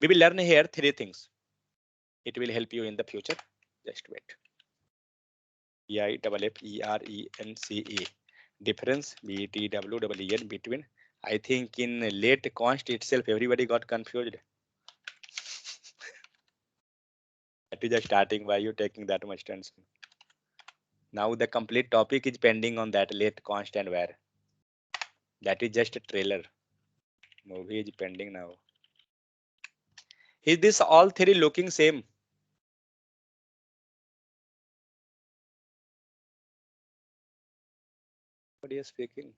We will learn here three things. It will help you in the future. Just wait. EIFFERENCE. Difference BTWEEN between. I think in late const itself everybody got confused. That is the starting why you taking that much tension. Now the complete topic is pending on that late const and where. That is just a trailer. Movie is pending now. Is this all three looking same? What are you speaking?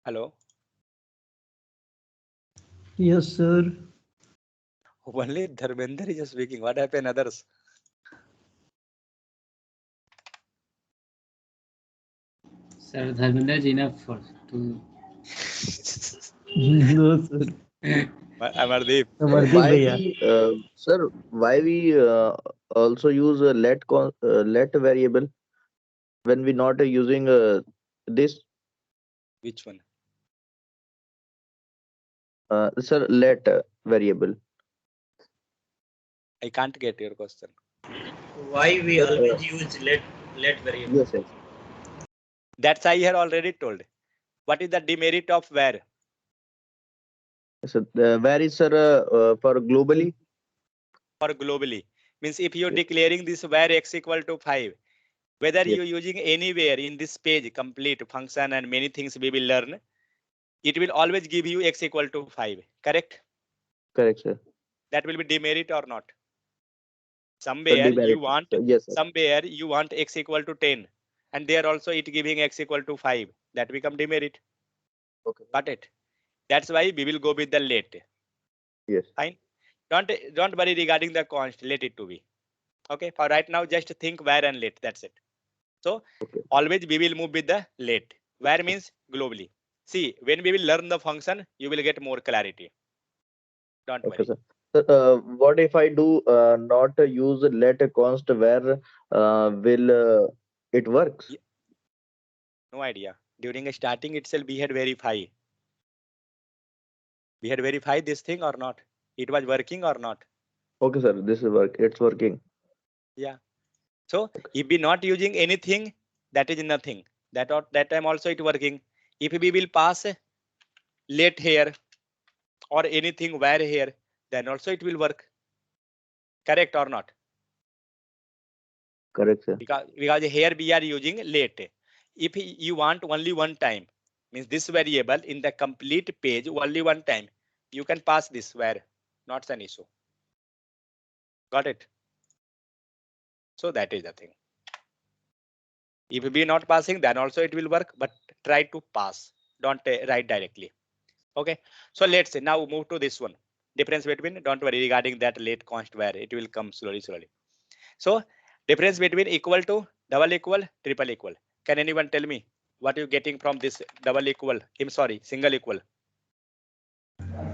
Hello? Yes, sir. Only Dharmender is speaking. What happened others? Sir, Dharmender is enough for to. No, sir. Amardeep. Amardeep Why bhaiya. we, sir? Why we also use a let variable when we not using this? Which one? Sir, let variable. I can't get your question. Why we Sir, always use let variable? yes, yes. That's I had already told. What is the demerit of where? So where is sir for globally? For globally. Means if you're Yes. declaring this where x equal to 5, whether Yes. you're using anywhere in this page, complete function and many things we will learn, it will always give you x equal to 5. Correct? Correct, sir. That will be demerit or not? So Somewhere demerit. you want, So, yes, sir. somewhere you want x equal to 10, and there also it giving x equal to 5. That become demerit. Okay. Got it? That's why we will go with the late. Yes. Fine. Don't worry regarding the const. Let it to be. Okay. For right now, just think where and late. That's it. So Okay. always we will move with the late. Where means globally. See, when we will learn the function, you will get more clarity. Don't Okay, worry. sir. What if I do not use let const where will it works? Yeah. No idea. During starting itself, we had verified this thing or not. It was working or not. Okay, sir, this is work. It's working. Yeah. So if we not using anything, that is nothing. That time also it working. If we will pass let here or anything where here, then also it will work. Correct or not? Correct, sir. Because here we are using let. If you want only one time, means this variable in the complete page only one time, you can pass this where, not an issue. Got it? So that is the thing. If we not passing, then also it will work, but try to pass. Don't write directly. Okay. So let's say now move to this one. Difference between, don't worry regarding that let const where it will come slowly. So difference between equal to, double equal, triple equal. Can anyone tell me what you getting from this double equal? I'm sorry, single equal.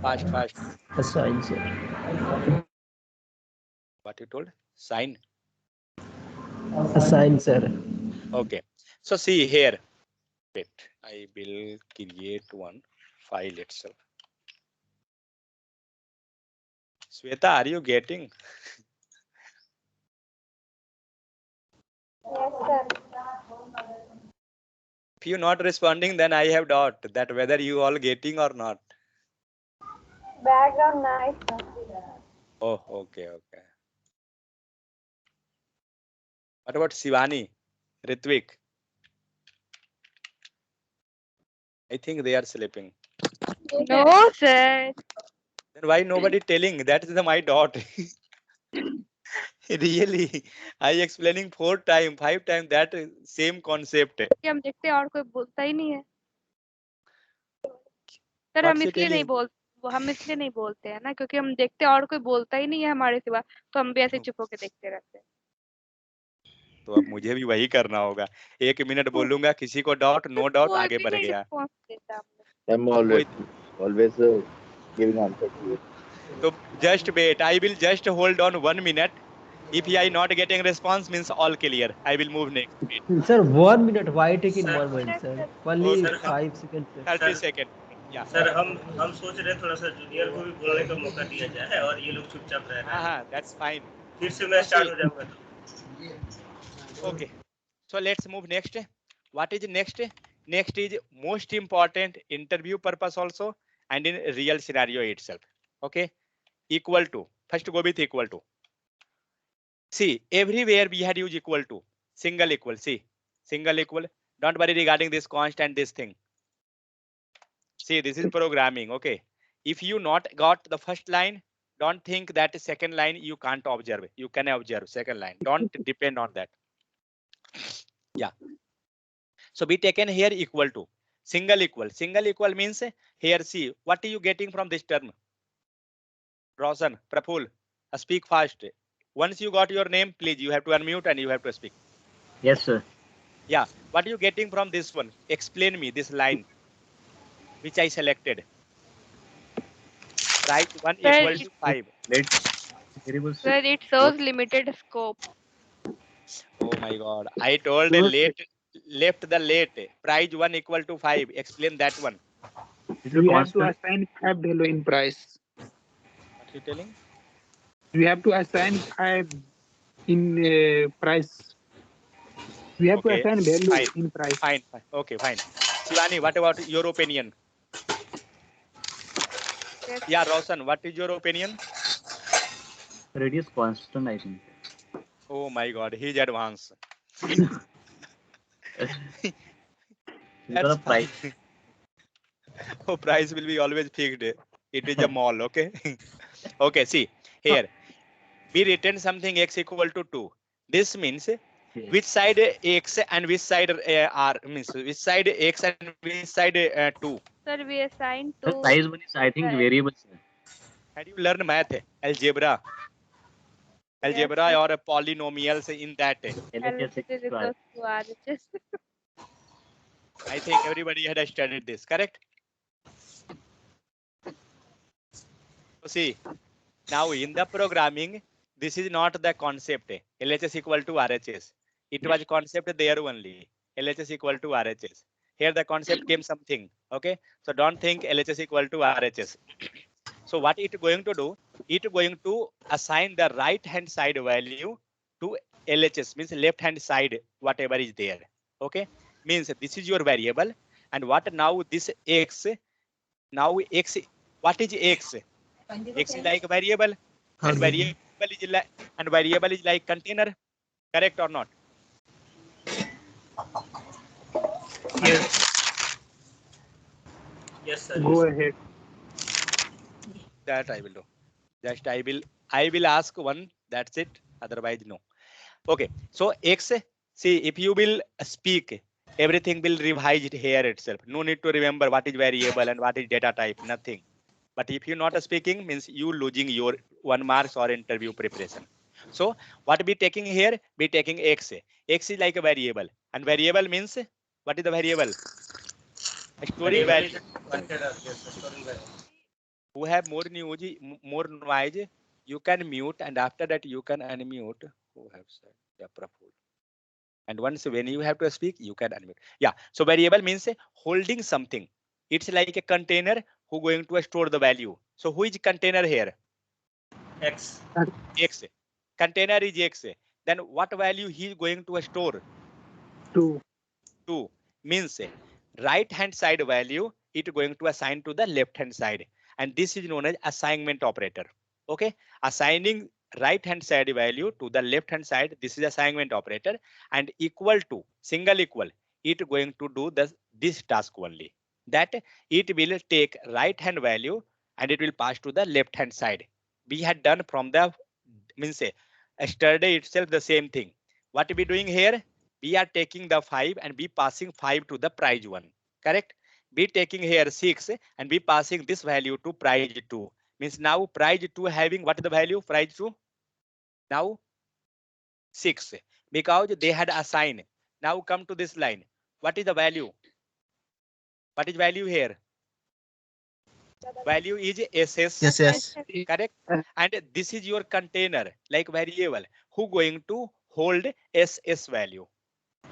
Fast. Assign, sir. What you told? Sign. Assign, sir. Okay. So see here. Wait, I will create one file itself. Sweta, are you getting? Yes, sir. If you're not responding, then I have doubt that whether you all getting or not. Background nice, sir. Oh, okay. What about Shivani, Ritvik? I think they are sleeping. No, sir. Then why nobody telling? That is my doubt. Really, I explaining 5 times that same concept. कि हम देखते हैं और कोई बोलता ही नहीं है sir What हम she इसलिए नहीं telling? बोल वो हम इसलिए नहीं बोलते हैं ना क्योंकि हम देखते हैं और कोई बोलता ही नहीं है हमारे सिवा तो हम भी ऐसे चुप होके देखते रहते हैं तो अब मुझे भी वही करना होगा। 1 मिनट बोलूंगा, किसी को डाउट, नो डाउट, कोई आगे भी बढ़ नहीं गया। रिस्पॉन्स देता हम लोग I'm कोई always giving answer to you. तो just wait, I will just hold on 1 minute. If I not getting response means all clear. I will move next. Wait. Sir, 1 minute. Why taking Sir. 1 minute, sir? Sir. Only Okay. 5 seconds, sir. 30 Sir. Second. या sir हम सोच रहे हैं थोड़ा सा junior को भी बोलने का मौका दिया जाए और ये लोग चुपचाप रह रहे हैं। हाँ, that's fine. फिर से मैं स्टार्ट हो जाऊंगा तो Okay. So let's move next. What is next? Next is most important interview purpose also and in real scenario itself. Okay. Equal to. First go with equal to. See, everywhere we had used equal to. Single equal. See, single equal. Don't worry regarding this constant, this thing. See, this is programming. Okay. If you not got the first line, don't think that second line you can't observe. You can observe second line. Don't depend on that. Yeah. So be taken here equal to. Single equal. Single equal means here see what are you getting from this term? Roshan, Praful, speak fast. Once you got your name, please you have to unmute and you have to speak. Yes, sir. Yeah. What are you getting from this one? Explain me this line which I selected. Right, 1 Sir, equal to 5. Let's variable. sir it shows limited scope Oh my God. I told left the late. Price 1 equal to 5. Explain that one. This is We have to constant. assign 5 value in price. What you telling? We have to assign 5 in price. We have to Okay. assign value Fine. in price. Fine. Okay, fine. Shivani, what about your opinion? yes. Yeah, Roshan, what is your opinion? Radius constant, I think. Oh my God, he's advanced. Because That's of price. fine. Oh, price will be always fixed. It is a mall, okay? Okay, see here. We written something x equal to 2. This means which side x and which side are means which side x and which side 2. Sir we assign The to size one is, I think, variable, sir. Had you learned math, algebra yes, or polynomials in that? LHS L is equals to RHS. I think everybody had studied this, correct? So see, Now in the programming, this is not the concept. LHS equal to RHS. It was concept there only. LHS equal to RHS. Here the concept came something. Okay. So don't think LHS equal to RHS. So what it going to do? It going to assign the right hand side value to LHS, means left hand side, whatever is there. Okay. Means this is your variable. And what now this X, now X, what is X? X is like a variable, and variable is like container. Correct or not? Yes. Yes, sir. Go ahead. That I will do. Just I will ask one. That's it. Otherwise, no. Okay. So X. See, if you will speak, everything will revise it here itself. No need to remember what is variable and what is data type. Nothing. But if you're not speaking, means you losing your 1 marks or interview preparation. So what we taking here? We taking X. X is like a variable, and variable means what is the variable? A storing value. Who have more news, more noise, you can mute, and after that you can unmute. Who have said yeah, Praful. And once when you have to speak, you can unmute. Yeah. So variable means holding something. It's like a container who going to store the value. So who is container here? X. X. Container is X. Then what value he is going to store? 2. 2 means right hand side value it going to assign to the left hand side, and this is known as assignment operator. Okay, assigning right hand side value to the left hand side, this is assignment operator, and equal to single equal, it going to do this task only, that it will take right hand value and it will pass to the left hand side. We had done from the means yesterday itself the same thing. What we doing here? We are taking the 5 and we passing 5 to the prize 1. Correct? We taking here 6 and we passing this value to prize 2. Means now prize 2 having what is the value? Prize 2? Now 6. Because they had assigned. Now come to this line. What is the value? What is value here? Value is SS. Yes. Correct? And this is your container like variable who going to hold SS value.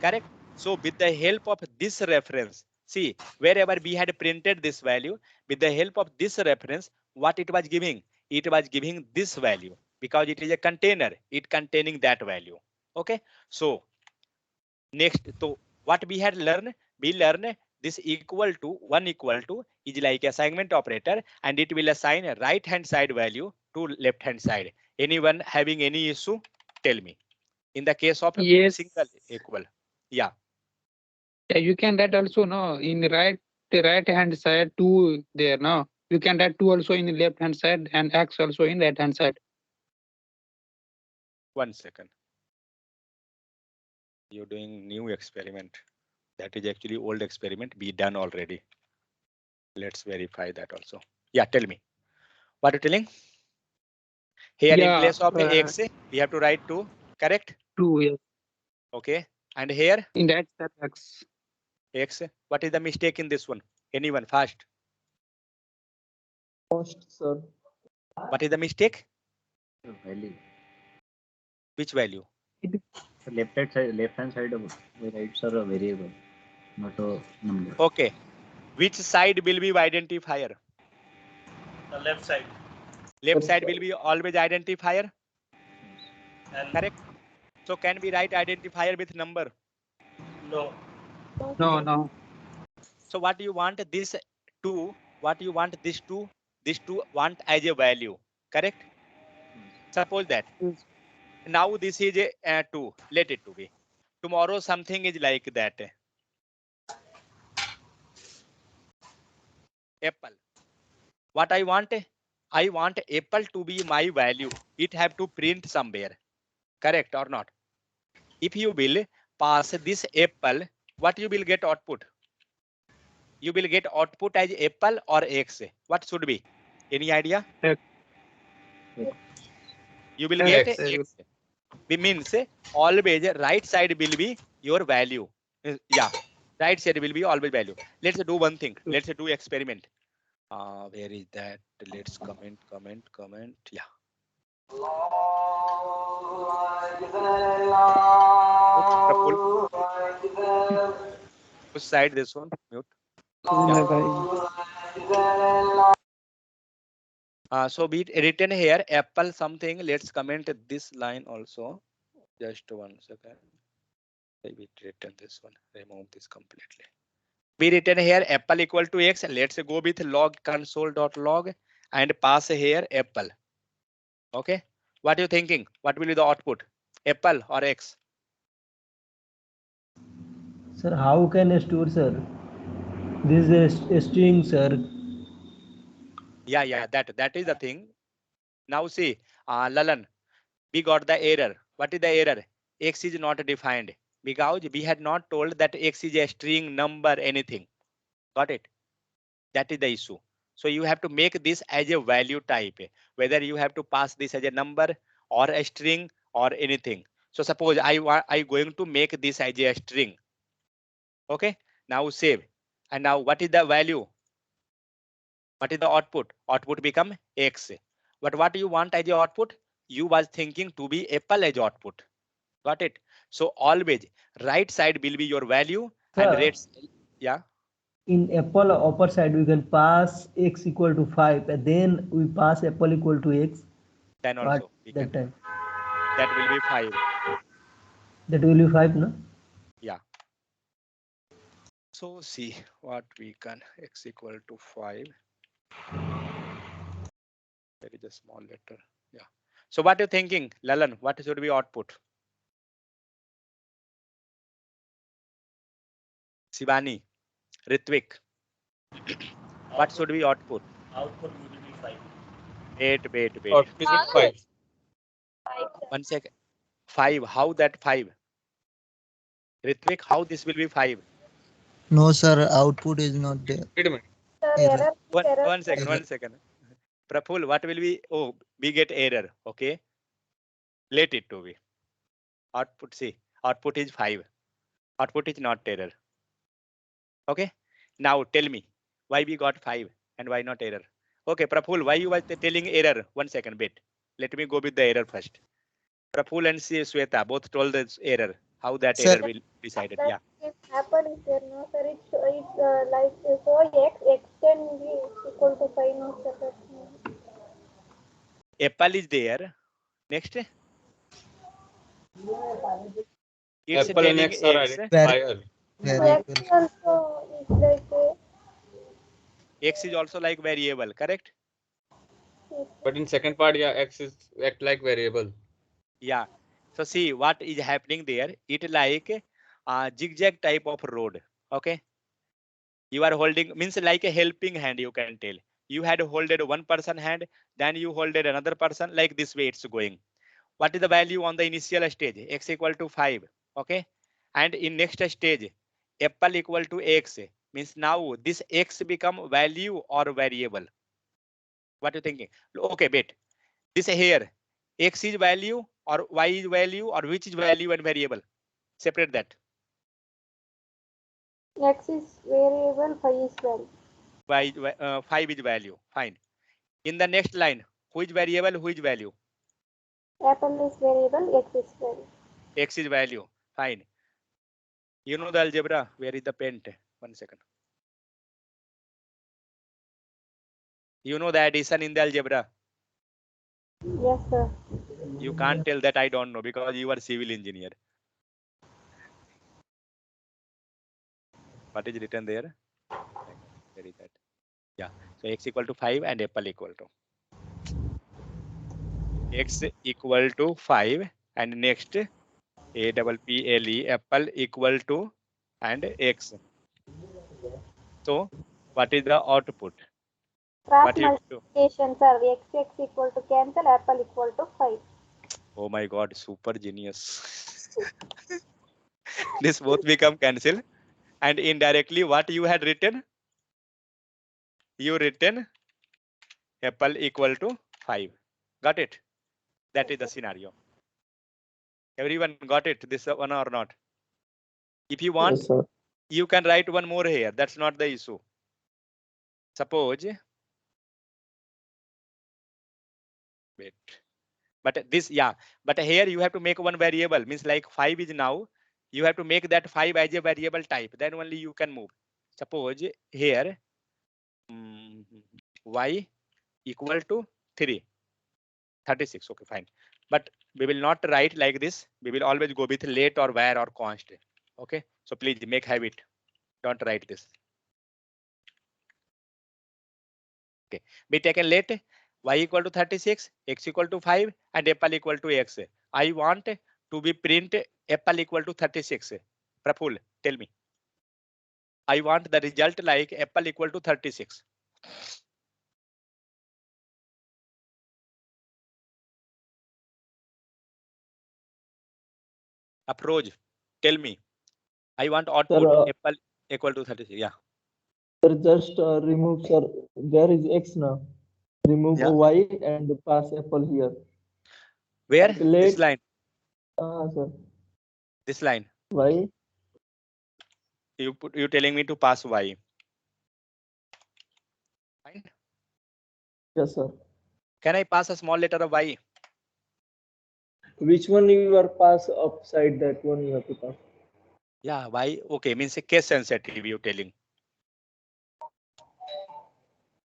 Correct? So with the help of this reference, see wherever we had printed this value, with the help of this reference, what it was giving? It was giving this value because it is a container, it containing that value. Okay. So next, so what we had learned? We learned this equal to 1 equal to is like assignment operator, and it will assign a right hand side value to left hand side. Anyone having any issue? Tell me. In the case of Yes. single equal. Yeah. Yeah, you can write also no in the right hand side 2 there no. You can write 2 also in the left hand side and X also in right hand side. 1 second. You're doing new experiment. That is actually old experiment we done already. Let's verify that also. Yeah, tell me. What are you telling? Here in place of X, we have to write 2, correct? 2, yes. Okay. And here? In that side X. X. What is the mistake in this one? Anyone fast? First, sir. What is the mistake? Value. Which value? The left hand side of the rights are a variable, not a number. Okay. Which side will be identifier? The left side. Left side will be always identifier. And Correct. So can we write identifier with number? no. No. So what do you want this 2? What you want this 2? This 2 want as a value. Correct. Suppose that. Now this is a 2. Let it to be. Tomorrow something is like that. Apple. What I want? I want apple to be my value. It have to print somewhere. Correct or not? If you will pass this apple, what you will get output? You will get output as apple or X. What should be? Any idea? X. You will get X. It means always right side will be your value. Yeah, right side will be always value. Let's do one thing. Let's do experiment. Where is that? Let's comment. Yeah. Which side this one? Mute. So be it written here, apple something. Let's comment this line also. Just 1 second. Maybe written this one. Remove this completely. Be written here apple equal to x. Let's go with log console.log and pass here apple. Okay. What are you thinking? What will be the output? Apple or x? Sir, how can I store, sir? This is a string, sir. Yeah, that is the thing. Now see, Lalan, we got the error. What is the error? X is not defined because we had not told that x is a string, number, anything. Got it? That is the issue. So you have to make this as a value type, whether you have to pass this as a number or a string or anything. So suppose I going to make this as a string. Okay, now save. And now what is the value? What is the output? Output become x. But what you want as your output? You was thinking to be apple as output. Got it? So always right side will be your value and Sir, rates. Yeah. in apple upper side we can pass x equal to 5 and then we pass apple equal to x. Then What also we that can. time? That will be 5. That will be 5, no? Yeah. So see what we can x equal to 5. There is a small letter. Yeah. So what are you thinking, Lalan? What should be output? Shivani, Ritvik. What should be output? Output will be 5. Wait. Output is 5. 1 second. 5. How that 5? Ritvik, how this will be 5? No, sir, output is not there. Wait a minute. Error. One second. Praful, what will be? Oh, we get error. Okay. Let it to be. Output, see, output is 5. Output is not error. Okay. Now tell me why we got 5 and why not error. Okay, Praful, why you were telling error? 1 second, wait. Let me go with the error first. Praful and Sweta both told this error. How that Sir, error will be decided? Yeah. Apple is there, no sir. It's like so x can be equal to 5, no sir. Apple is there. Next. It's Apple and telling X are x. identifier. variable. X also is like X is also like variable, correct? But in second part, yeah, X is act like variable. Yeah. So see what is happening there. It like a zigzag type of road. Okay. You are holding means like a helping hand. You can tell. You had holded one person hand, then you holded another person. Like this way it's going. What is the value on the initial stage? X equal to 5. Okay. And in next stage, apple equal to x means now this x become value or variable. What are you thinking? Okay, wait. This here, x is value or y is value or which is value and variable? Separate that. X is variable, 5 is value. 5 is value. Fine. In the next line, who is variable, who is value? Apple is variable, X is value. X is value. Fine. You know the algebra. Where is the pen? 1 second. You know the addition in the algebra. Yes, sir. You can't tell that I don't know because you are civil engineer. What is written there? Where is that? Yeah. So x equal to 5 and apple equal to. X equal to 5 and next APPLE apple equal to and x. So what is the output? Cross multiplication, sir. X equal to cancel, apple equal to 5. Oh my god, super genius. This both become cancel and indirectly what you had written? You written apple equal to 5. Got it? That is the scenario. Everyone got it, this one or not? If you want, Yes, sir. you can write one more here. That's not the issue. Suppose, wait. But this, yeah, but here you have to make one variable, means like 5 is now, you have to make that 5 as a variable type, then only you can move. Suppose here y equal to 36, okay, fine. But we will not write like this, we will always go with let or var or const. Okay, so please make habit, don't write this. Okay, be taken let y equal to 36, x equal to 5, and apple equal to x. I want to be print apple equal to 36. Praful, tell me. I want the result like apple equal to 36. Approach, tell me. I want output apple equal to 36. Yeah. Sir, just remove, sir. There is x now. Remove y and pass apple here. Where? This line. Sir. This line. Y. You telling me to pass y. Fine. Yes, sir. Can I pass a small letter of y? Which one you are pass upside, that one you have to pass. Yeah, y. Okay, means a case sensitive you telling.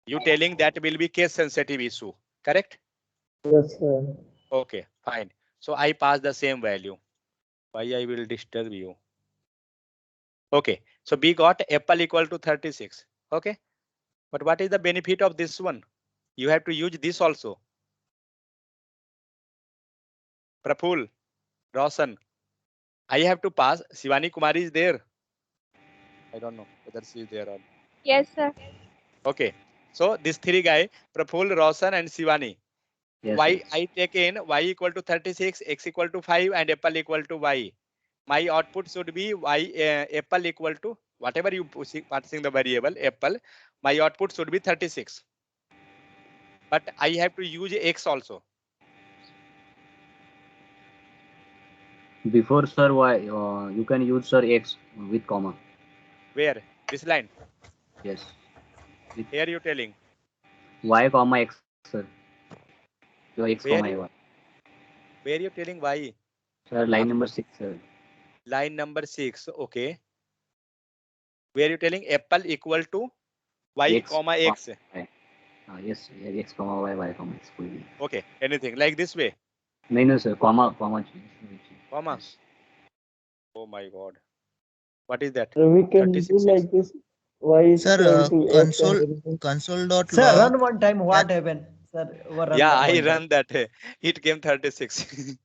You telling that will be case sensitive issue, correct? Yes, sir. Okay, fine. So I pass the same value. Why I will disturb you? Okay, so we got apple equal to 36. Okay, but what is the benefit of this one? You have to use this also. Praful, Roshan, I have to pass. Shivani Kumari is there. I don't know whether she is there or not. Yes, sir. Okay, so these three guys, Praful, Roshan, and Shivani. Yes, Y sir. I take in y equal to 36, x equal to 5, and apple equal to y. My output should be y apple equal to whatever you passing the variable apple. My output should be 36. But I have to use x also. Before, sir, y you can use, sir, x with comma. Where? This line? Yes. Here you telling Y comma x, sir. Your x where comma you, y. where you telling y? Sir, line number 6, sir. Line number 6. Okay. Where you telling apple equal to y X, comma x? Y. Yes, x comma y comma x. Okay. Anything like this way? No, sir. Comma. Comma. Yes. Oh my God. What is that? We can 36. do like this. Y is Sir, equal to x and console.log. Sir, run one time. What happened? Sir, Yeah, I run that. It came 36.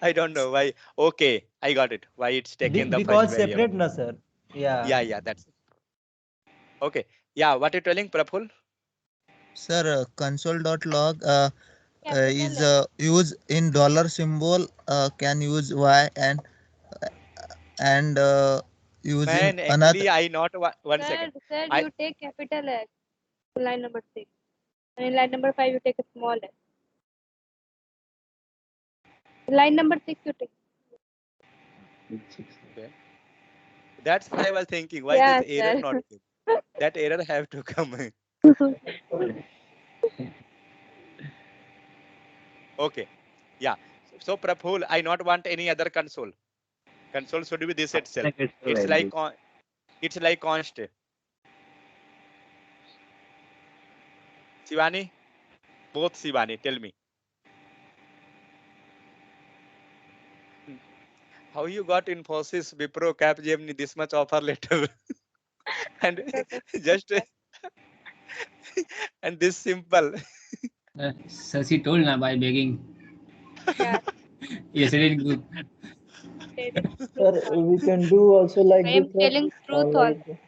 I don't know why. Okay, I got it. Why it's taken the first because variable. separate, na sir. Yeah. Yeah, that's it. Okay. Yeah, what are you telling, Praful? Sir, console.log is used in dollar symbol. Can use y and using Man, another. actually, I not one Sir, second. sir, I you take capital X in line number 6. And in line number 5, you take a small x. In line number 6, you take. okay. That's why I was thinking. Why Yeah, this error sir. not came? That error have to come. Okay. Yeah. So Praful, I not want any other console. Console should be this itself. It's like const. Shivani, both Shivani, tell me. How you got Infosys, Wipro, Capgemini this much offer letter? And just and this simple. So she told na by begging. Yeah. Yesterday in group. sir, we can do also like I this. am telling truth also.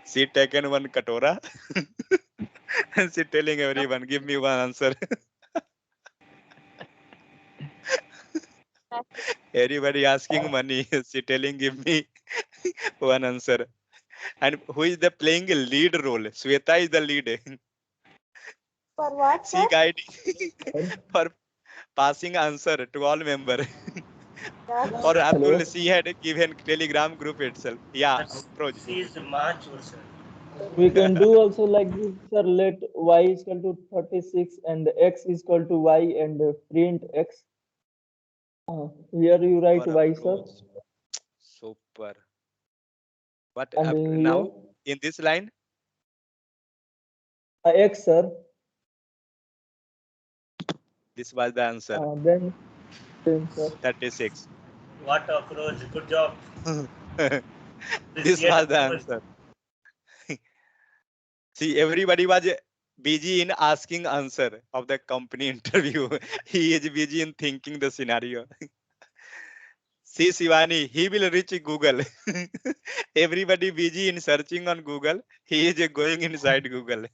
She taken one katora and she telling everyone, give me one answer. Everybody asking money. She telling, give me one answer. And who is the playing a lead role? Sweta is the lead. For what, She sir? guiding for passing answer to all member. Yeah. Or Abdul, she had given Telegram group itself. Yeah, Proj. She is mature, sir. We can do also like this, sir. Let y is equal to 36 and x is equal to y and print x. Here you write Super y, sir, approach. Super. But and after here now in this line, x, sir. this was the answer. Then print, sir. 36. What approach? Good job. This was the answer. See, everybody was busy in asking answer of the company interview. He is busy in thinking the scenario. See, Shivani, he will reach Google. Everybody busy in searching on Google. He is going inside Google.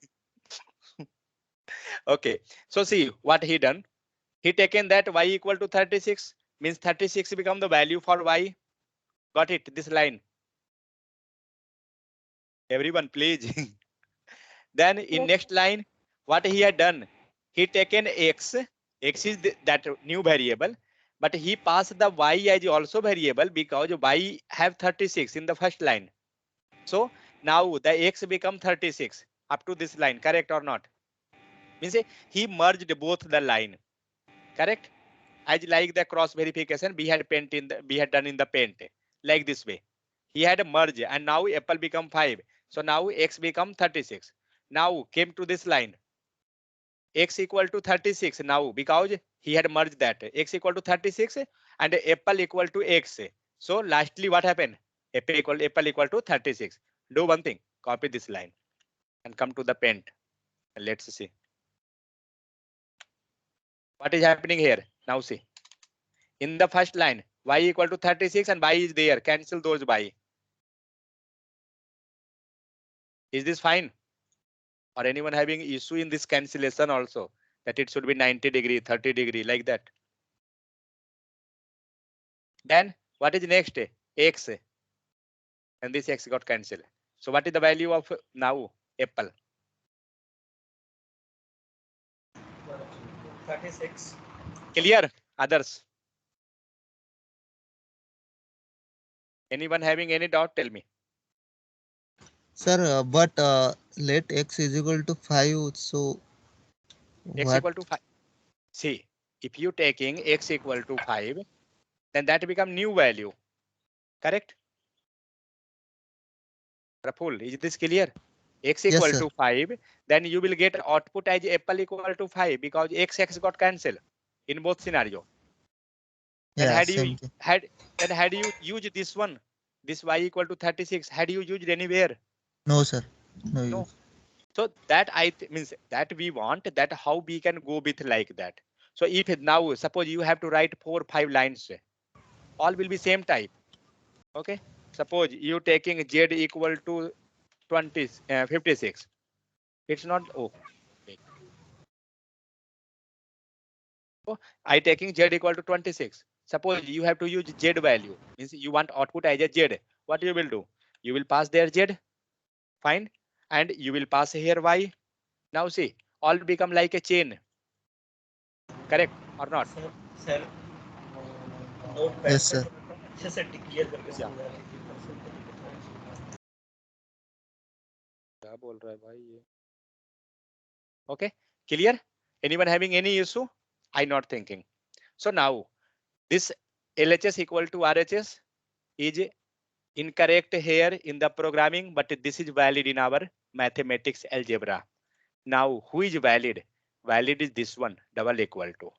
Okay. So see what he done. He taken that y equal to 36 means 36 become the value for y. Got it? This line. Everyone, please. Then in Yes. next line, what he had done, he taken x. X is that new variable, but he passed the y as also variable because y have 36 in the first line. So now the x become 36 up to this line. Correct or not? Means he merged both the line. Correct? As like the cross verification we had done in the paint like this way. He had a merge and now apple become 5. So now x become 36. Now came to this line. X equal to 36 now because he had merged that. X equal to 36 and apple equal to x. So lastly what happened? Apple equal to 36. Do one thing. Copy this line and come to the paint. Let's see. What is happening here? Now see. In the first line, y equal to 36 and y is there. Cancel those by. Is this fine? Or anyone having issue in this cancellation also? That it should be 90 degree, 30 degree like that. Then what is next? X. And this x got cancelled. So what is the value of now apple? 36. Clear? Others? Anyone having any doubt? Tell me. Sir, but let x is equal to 5. So X what? equal to 5. See, if you taking x equal to 5, then that become new value. Correct? Praful, is this clear? X Yes, equal sir. to 5, then you will get output as apple equal to 5 because x got cancelled in both scenario. Then Yeah, had you same thing. had you used this one, this y equal to 36, had you used anywhere? No, sir. No No. use. So that means that we want that how we can go with like that. So if now suppose you have to write 4 or 5 lines, all will be same type. Okay. Suppose you taking z equal to 56. It's not okay. So I taking z equal to 26. Suppose you have to use z value, means you want output as a z. What you will do? You will pass there z, fine, and you will pass here y. Now see, all become like a chain. Correct or not? Sir notepad Yes, पे sir. अच्छे से clear करके Yeah. समझा लीजिए। क्या बोल रहा है भाई ये? Okay, clear? Anyone having any issue? I'm not thinking. So now this LHS equal to RHS is incorrect here in the programming, but this is valid in our mathematics algebra. Now who is valid? Valid is this one, double equal to.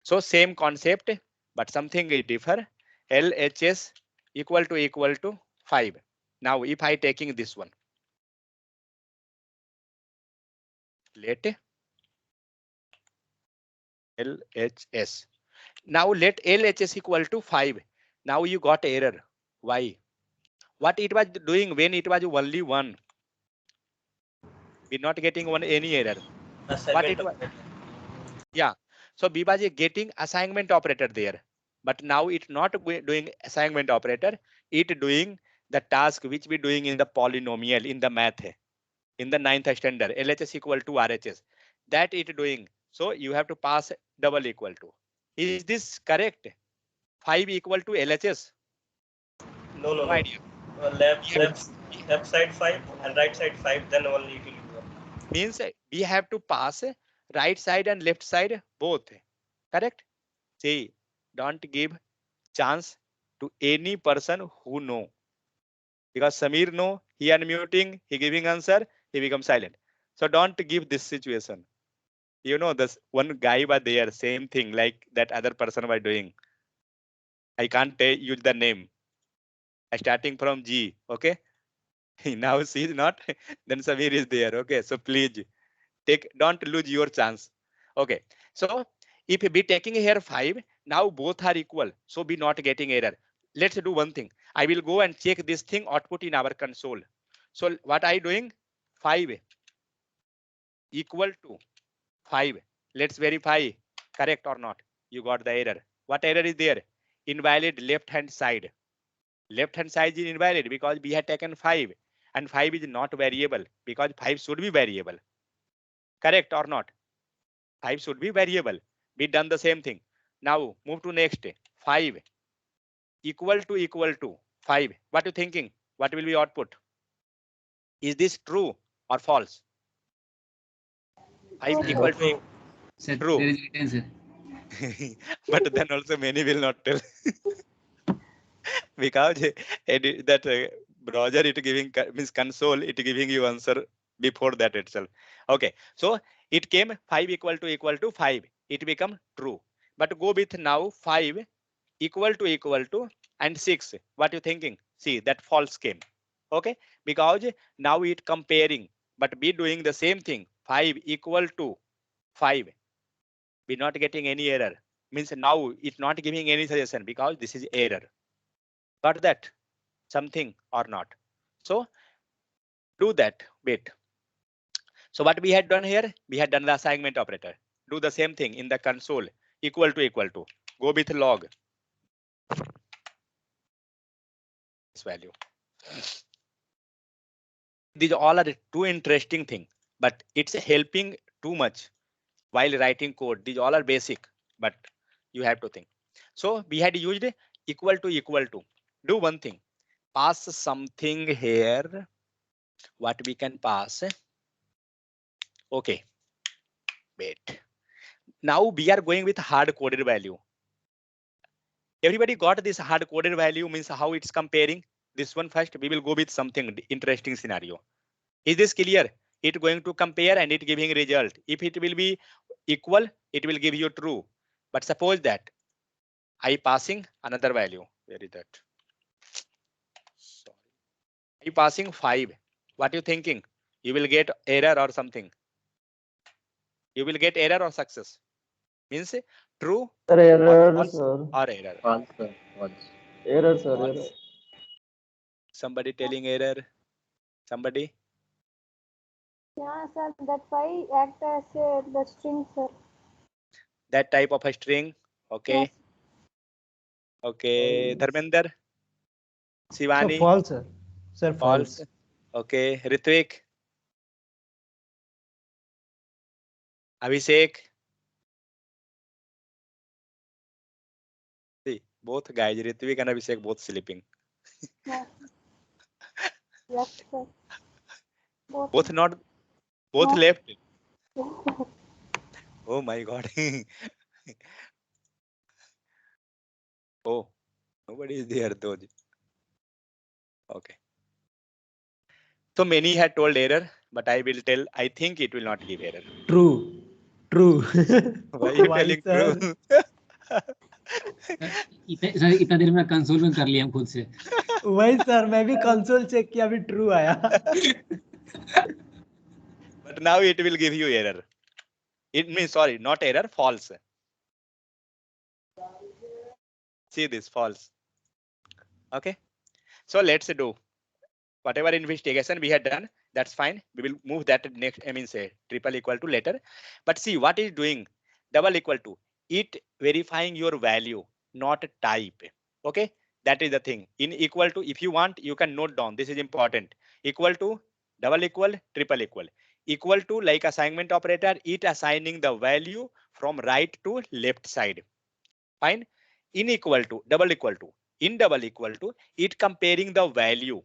So same concept, but something is differ. LHS equal to 5. Now if I taking this one, let LHS. Now let LHS equal to 5. Now you got error. Why? What it was doing when it was only 1? We're not getting any error. What it was? Yeah. So we was getting assignment operator there. But now it's not doing assignment operator. It doing the task which we doing in the polynomial in the math. In the 9th standard, LHS equal to RHS. That it doing. So you have to pass double equal to. Is this correct? 5 equal to LHS? No idea. left left side 5 and right side 5, then only it will be 1. Means we have to pass right side and left side both. Correct? See, don't give chance to any person who know. Because Samir know, he unmuting, he giving answer, he becomes silent. So don't give this situation. You know, this one guy was there, same thing like that other person was doing. I can't use the name. Starting from G, okay? Now C is not, then Samir is there, okay? So please don't lose your chance. Okay, so if we taking here 5, now both are equal, so we not getting error. Let's do one thing. I will go and check this thing output in our console. So what I doing? 5 equal to 5. Let's verify correct or not. You got the error. What error is there? Invalid left hand side. Left hand side is invalid because we had taken 5 and 5 is not variable because 5 should be variable. Correct or not? 5 should be variable. We done the same thing. Now move to next. 5 equal to 5. What are you thinking? What will be output? Is this true or false? 5 equal to Sir, true. there is written, sir. But then also many will not tell. Because that browser it giving means console it giving you answer before that itself. Okay, so it came 5 equal to 5. It become true. But go with now 5 equal to and 6. What you thinking? See that false came. Okay, because now it comparing, but be doing the same thing. 5 equal to 5. We're not getting any error. Means now it's not giving any suggestion because this is error. Got that? Something or not? So do that bit. So what we had done here? We had done the assignment operator. Do the same thing in the console. Equal to. Go with log. This value. These all are two interesting thing, but it's helping too much while writing code. These all are basic, but you have to think. So we had used equal to. Do one thing. Pass something here. What we can pass? Okay. Wait. Now we are going with hard coded value. Everybody got this hard coded value means how it's comparing. This one first. We will go with something interesting scenario. Is this clear? It going to compare and it giving result. If it will be equal, it will give you true. But suppose that I passing another value. Where is that? Sorry. I passing 5. What you thinking? You will get error or something. You will get error or success. Means true Sir, or error, false sir. or error. False, sir. False. Error, sir. False. Error. Somebody telling error. Somebody. Yeah, sir. That 5 act as the string, sir. That type of a string. Okay. Yes. Okay. Dharmender. So Shivani. false, sir. Sir, false. False. Okay. Ritvik. Abhishek. See, both guys, Ritvik and Abhishek, both sleeping. Yes. Left, sir. Both not. Both No. left. Yes, sir. Oh my God. Oh, nobody is there though. Okay. So many had told error, but I will tell. I think it will not give error. True. True. Why are you Why, telling sir? true? इतना देर में console में कर लिया हम खुद से. वही sir मैं भी कंसोल चेक किया अभी ट्रू आया. But now it will give you error. It means sorry, not error, false. See this false. Okay. So let's do whatever investigation we had done. That's fine. We will move that next. I mean say triple equal to later. But see what is doing double equal to it verifying your value, not type. Okay. That is the thing. In equal to, if you want, you can note down. This is important. Equal to, double equal, triple equal. Equal to like assignment operator, it assigning the value from right to left side. Fine. In equal to, double equal to. In double equal to, it comparing the value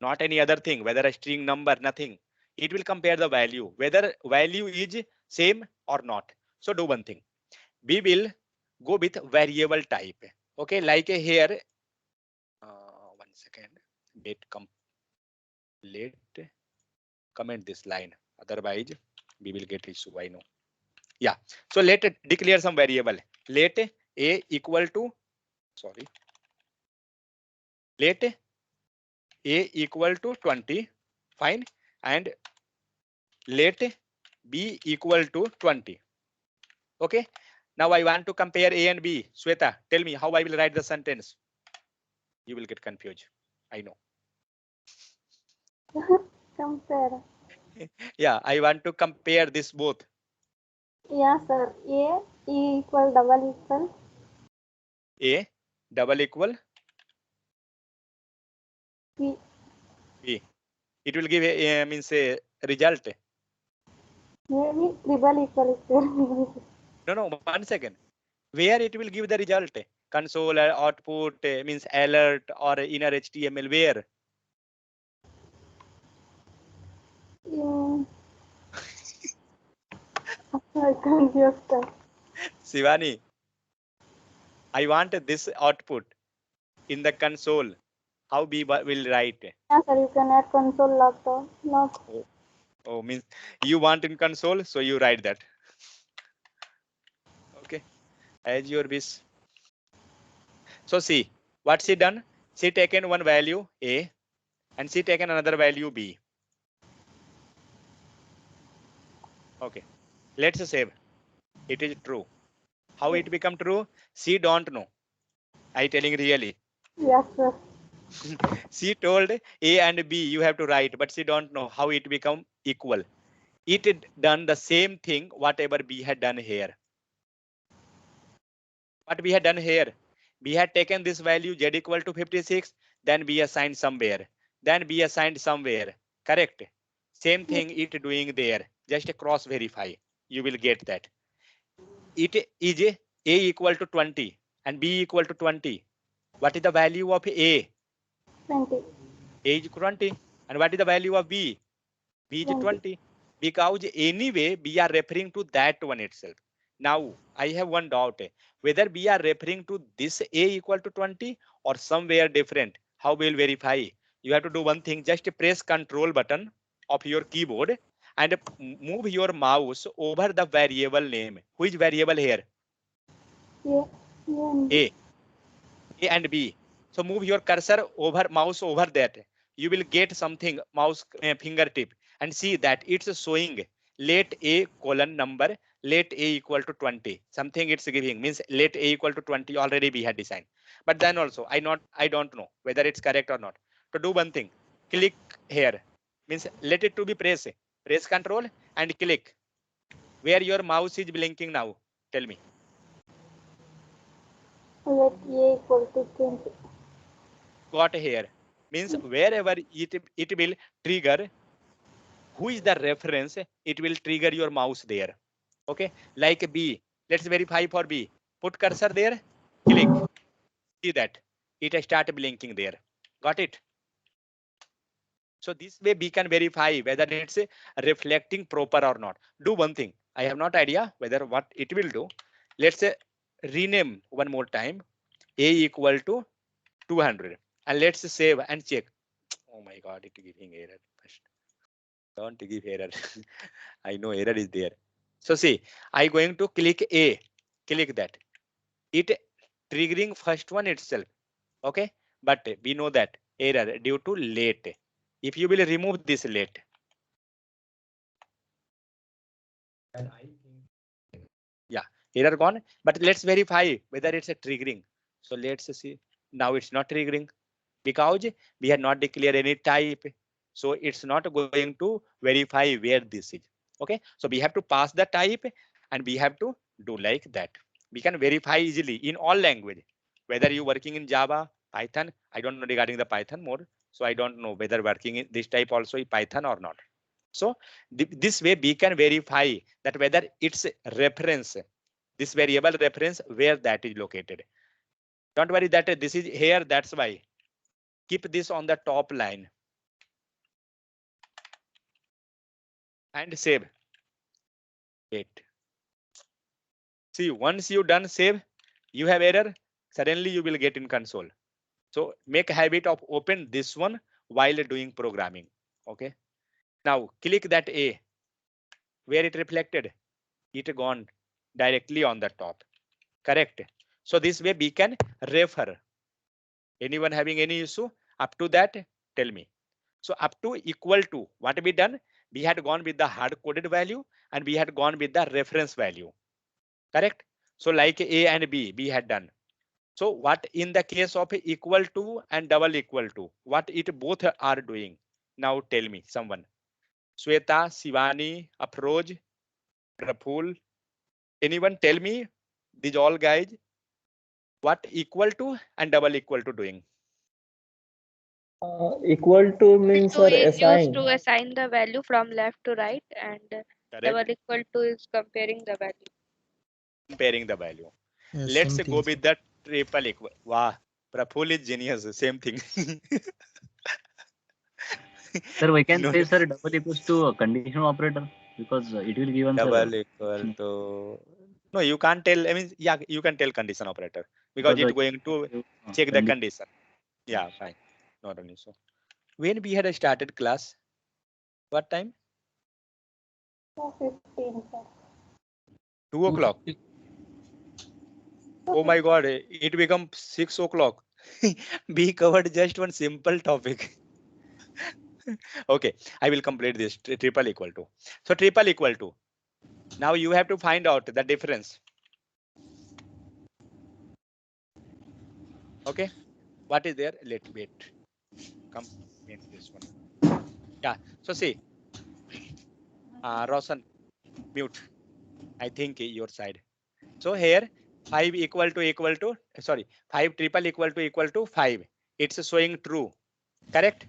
not any other thing, whether a string, number, nothing. It will compare the value, whether value is same or not. So do one thing. We will go with variable type. Okay, like here. 1 second. Wait, let comment this line. Otherwise, we will get issue. I know. Yeah. So let it declare some variable. Let a equal to, sorry. Let a equal to 20. Fine. And let b equal to 20. Okay. Now I want to compare a and b. Sweta, tell me how I will write the sentence. You will get confused. I know. Compare. Yeah, I want to compare this both. Yeah, sir. A equal double equal. A double equal B. B. It will give a means a result. Maybe triple equal. No, 1 second. Where it will give the result? Console output means alert or inner HTML. Where? Yeah. I confused. Shivani, I want this output in the console. How B will write? Yeah, sir. You can add console log. Oh, means you want in console, so you write that. Okay, as your wish. So see, what she done? She taken one value A and she taken another value B. Okay, let's save. It is true. How it become true? She don't know. I telling really. Yes, sir. She told A and B you have to write, but she don't know how it become equal. It had done the same thing whatever B had done here. What we had done here, we had taken this value Z equal to 56, then B assigned somewhere, then B assigned somewhere. Correct. Same thing it doing there. Just cross verify. You will get that. It is A equal to 20 and B equal to 20. What is the value of A? 20. A is 20. And what is the value of B? B is 20. Because anyway, we are referring to that one itself. Now, I have one doubt. Whether we are referring to this A equal to 20 or somewhere different. How will verify? You have to do one thing. Just press Control button of your keyboard and move your mouse over the variable name. Which variable here? Yeah. A and B. So move your cursor over mouse over that. You will get something mouse fingertip and see that it's showing let A colon number, let A equal to 20. Something it's giving means let A equal to 20 already we had designed. But then also I don't know whether it's correct or not. To do one thing, click here means let it to be press Control and click. Where your mouse is blinking now? Tell me. Let A equal to 20. Got here means wherever it will trigger who is the reference, it will trigger your mouse there. Okay, like B, let's verify for B. Put cursor there, click, see that it start blinking there. Got it? So this way we can verify whether it's reflecting proper or not. Do one thing. I have not idea whether what it will do. Let's say rename one more time. A equal to 200 and let's save and check. Oh my God, it's giving error. Don't give error. I know error is there. So see, I going to click A, click that. It triggering first one itself. Okay, but we know that error due to late. If you will remove this late. Yeah, error gone. But let's verify whether it's a triggering. So let's see. Now it's not triggering because we had not declared any type. So it's not going to verify where this is. Okay, so we have to pass the type and we have to do like that. We can verify easily in all language, whether you working in Java, Python. I don't know regarding the Python more. So I don't know whether working in this type also in Python or not. So this way we can verify that whether it's reference, this variable reference where that is located. Don't worry that this is here. That's why keep this on the top line. and save. Wait. See, once you done save, you have error. Suddenly you will get in console. So make a habit of open this one while doing programming. Okay. Now click that A. Where it reflected, it gone directly on the top. Correct. So this way we can refer. Anyone having any issue up to that? Tell me. So up to equal to, what we done? We had gone with the hard coded value and we had gone with the reference value. Correct. So like A and B, we had done. So what in the case of equal to and double equal to, what it both are doing? Now tell me, someone. Sweta, Shivani, Afroz, Praful. Anyone tell me, these all guys, what equal to and double equal to doing? Equal to means Equal sir to is used assign. to assign the value from left to right, and double Correct. equal to is comparing the value. Comparing the value. Yes, Let's same go thing, with the triple equal. Wow, Praful is genius. Same thing. Sir, we can No, say sir double equals to a conditional operator because it will give answer. double equal to. No, you can't tell. I mean, yeah, you can tell condition operator because it's going to check the condition. Yeah, fine. Not an issue. When we had started class, what time? 2:15, sir. 2 o'clock. Oh my God, it become 6 o'clock. We covered just one simple topic. Okay, I will complete this triple equal to. So triple equal to. Now you have to find out the difference. Okay, what is there? Let wait. Come in this one. Yeah. So see, Roshan, mute. I think your side. So here 5 equal to sorry 5 triple equal to 5. It's showing true. Correct.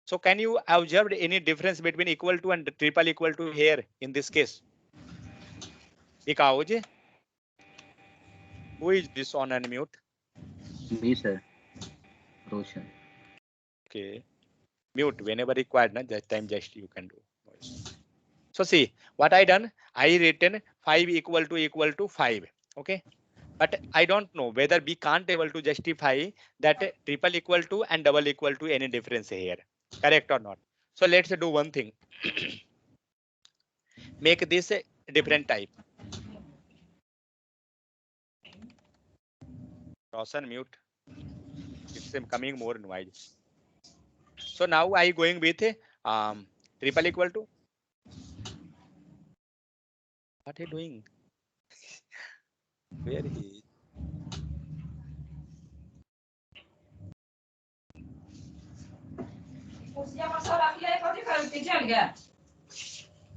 So can you observe any difference between equal to and triple equal to here in this case? Because who is this on unmute? Me sir. Roshan. Okay. Mute whenever required. Na, that time just you can do. So see what I done. I written 5 equal to 5. Okay. But I don't know whether we can't able to justify that triple equal to and double equal to any difference here. Correct or not? So let's do one thing. Make this a different type. Roshan mute. It's coming more noise. So now I going with triple equal to. What are you doing? Where he?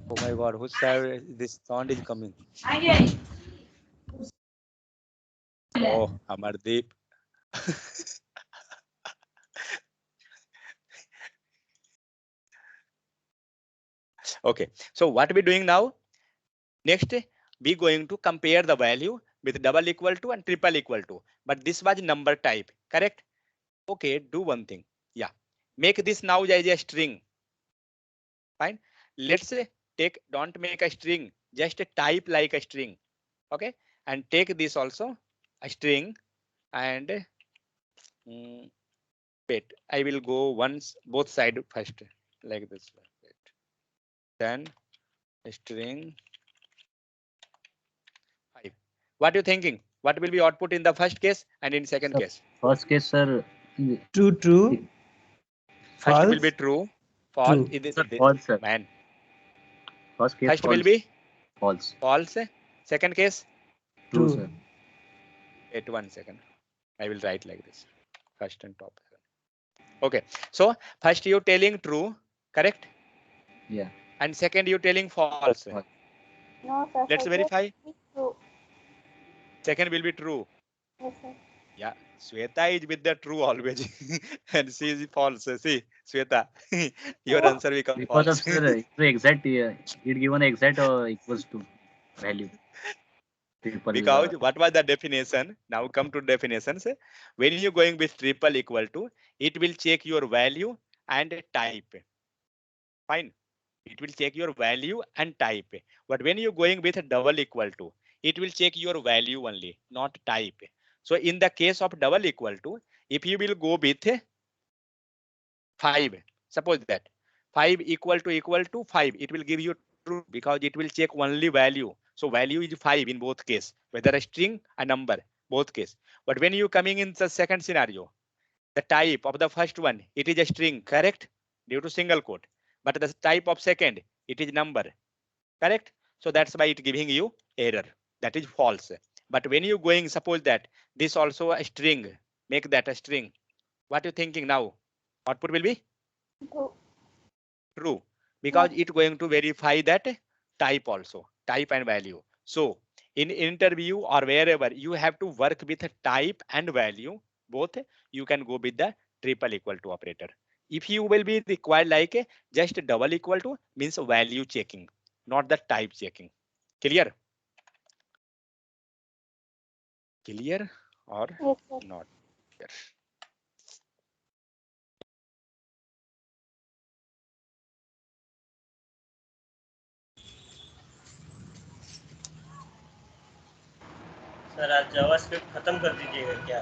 Oh my God, whose side this sound is coming? Oh, Amardeep. Okay, so what we doing now? Next, we going to compare the value with double equal to and triple equal to. But this was number type, correct? Okay, do one thing. Yeah, make this now as a string. Fine. Let's say don't make a string, just a type like a string. Okay, and take this also a string and wait. I will go once both side first like this. Wait. Then string 5. What are you thinking? What will be output in the first case and in second case? First case, sir. True. First will False. be true. False. Sir, false, sir. Man. First case, First false. will be False. false. Second case. True, sir. Wait 1 second. I will write like this. First and top. Okay. So first you telling true, correct? Yeah. And second you telling false. No, sir. Let's Second verify. is true. Second will be true. Yes, sir. Yeah, Sweta is with the true always, and she is false. See, Sweta, your answer become Because of false. sir, the exact it given exact equals to value. Triple, Because what was the definition? Now come to definitions. When you going with triple equal to, it will check your value and type. Fine. It will check your value and type. But when you're going with a double equal to, it will check your value only, not type. So in the case of double equal to, if you will go with 5, suppose that 5 equal to 5, it will give you true because it will check only value. So value is 5 in both case, whether a string, a number, both case. But when you coming in the second scenario, the type of the first one, it is a string, correct? Due to single quote. But the type of second, it is number, correct? So that's why it giving you error. That is false. But when you going, suppose that this also a string, make that a string. What you thinking now? Output will be true because it going to verify that type also, type and value. So in interview or wherever you have to work with a type and value, both you can go with the triple equal to operator. If you will be required like just double equal to means value checking, not the type checking. Clear? Clear or not? Clear? Sir आज JavaScript खत्म कर दीजिएगा क्या?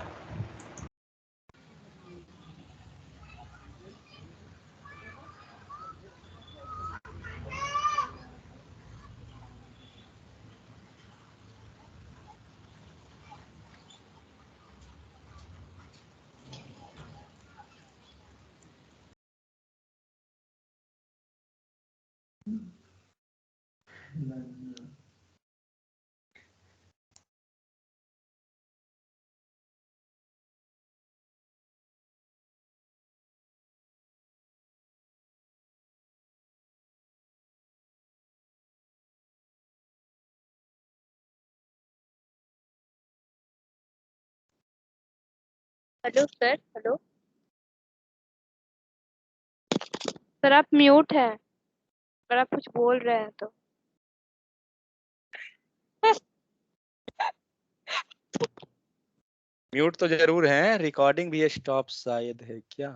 Hello sir, hello sir, आप mute हैं अगर आप कुछ बोल रहे हैं तो। म्यूट तो जरूर है, रिकॉर्डिंग भी स्टॉप शायद है क्या?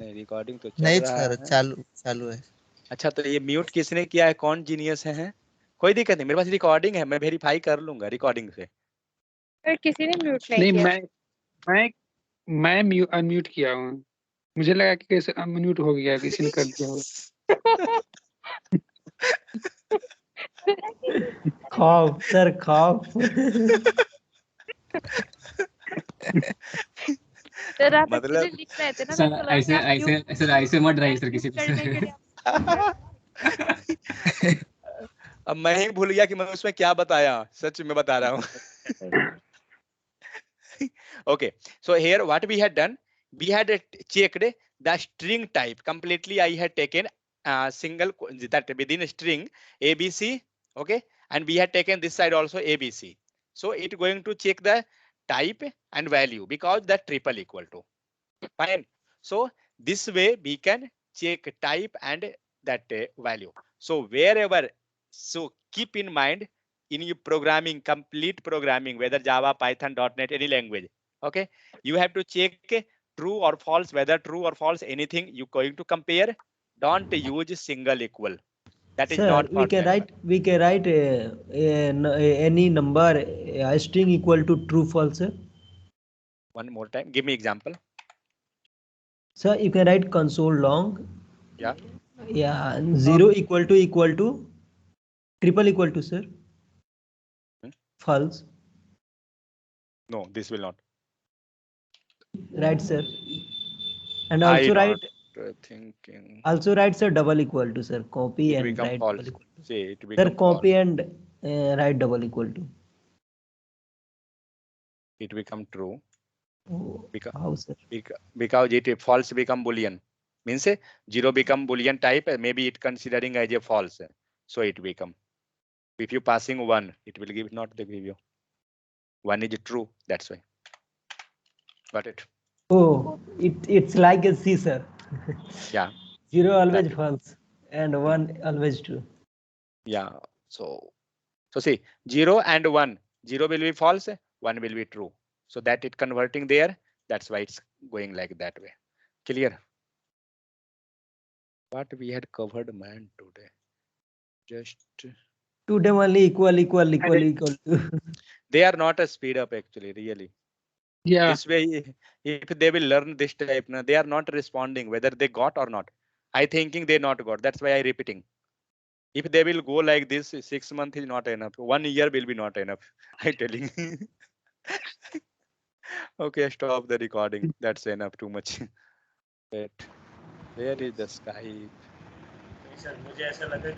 नहीं, रिकॉर्डिंग तो चल नहीं रहा सर, है। चालू है। अच्छा, तो ये म्यूट किसने किया है? कौन जीनियस है? कोई दिक्कत नहीं, मेरे पास रिकॉर्डिंग है, मैं वेरीफाई कर लूंगा रिकॉर्डिंग से। सर किसी ने म्यूट नहीं नहीं, किया। मैं अनम्यूट किया हूँ। मुझे लगा कि कैसे अनम्यूट हो गया, किसी ने कर दिया होगा। खौफ सर, खौफ। सर आप मतलब एक्चुअली लिख रहे थे ना, सर मेरे को लगा कि आप ऐसे मत रहिए सर किसी करने के लिए अब मैं ही भूल गया कि मैं उसमें क्या बताया, सच में बता रहा हूँ। Okay, so here what we had done, we had checked the string type completely. I had taken single that within string ABC, okay, and we had taken this side also ABC. So it going to check the type and value because the triple equal to. Fine. So this way we can check type and that value. So wherever, so keep in mind in your programming, complete programming, whether Java, Python, .NET, any language, okay, you have to check true or false, whether true or false, anything you going to compare. Don't use single equal. That is Sir, not for that. we can write any number a string equal to true false. Sir. One more time, give me example. Sir, you can write console long. Yeah. Yeah, 0 equal to triple equal to, sir. False. No, this will not. Right, sir. And also write. Thinking. Also write, sir, double equal to, sir. Copy It and become write false. double equal to. See, it become Sir, copy false. and write double equal to. It become true. Oh, Because, how, sir? because it false become boolean. Means 0 become boolean type, maybe it considering as a false. So it become. If you passing 1, it will give not the give you. 1 is true, that's why. Got it? Oh, it's like a C, sir. Yeah. 0 always false and 1 always true. Yeah. So see, 0 and 1, 0 will be false, 1 will be true. So that it converting there, that's why it's going like that way. Clear? What we had covered, man, today. Just Today only equal. they are not a speed up actually, really. Yeah. This way, if they will learn this type, na, they are not responding whether they got or not. I thinking they not got. That's why I repeating. If they will go like this, 6 months is not enough. 1 year will be not enough. I telling. Okay, stop the recording. That's enough. Too much. Wait, where is the Skype? Sir मुझे ऐसा लगा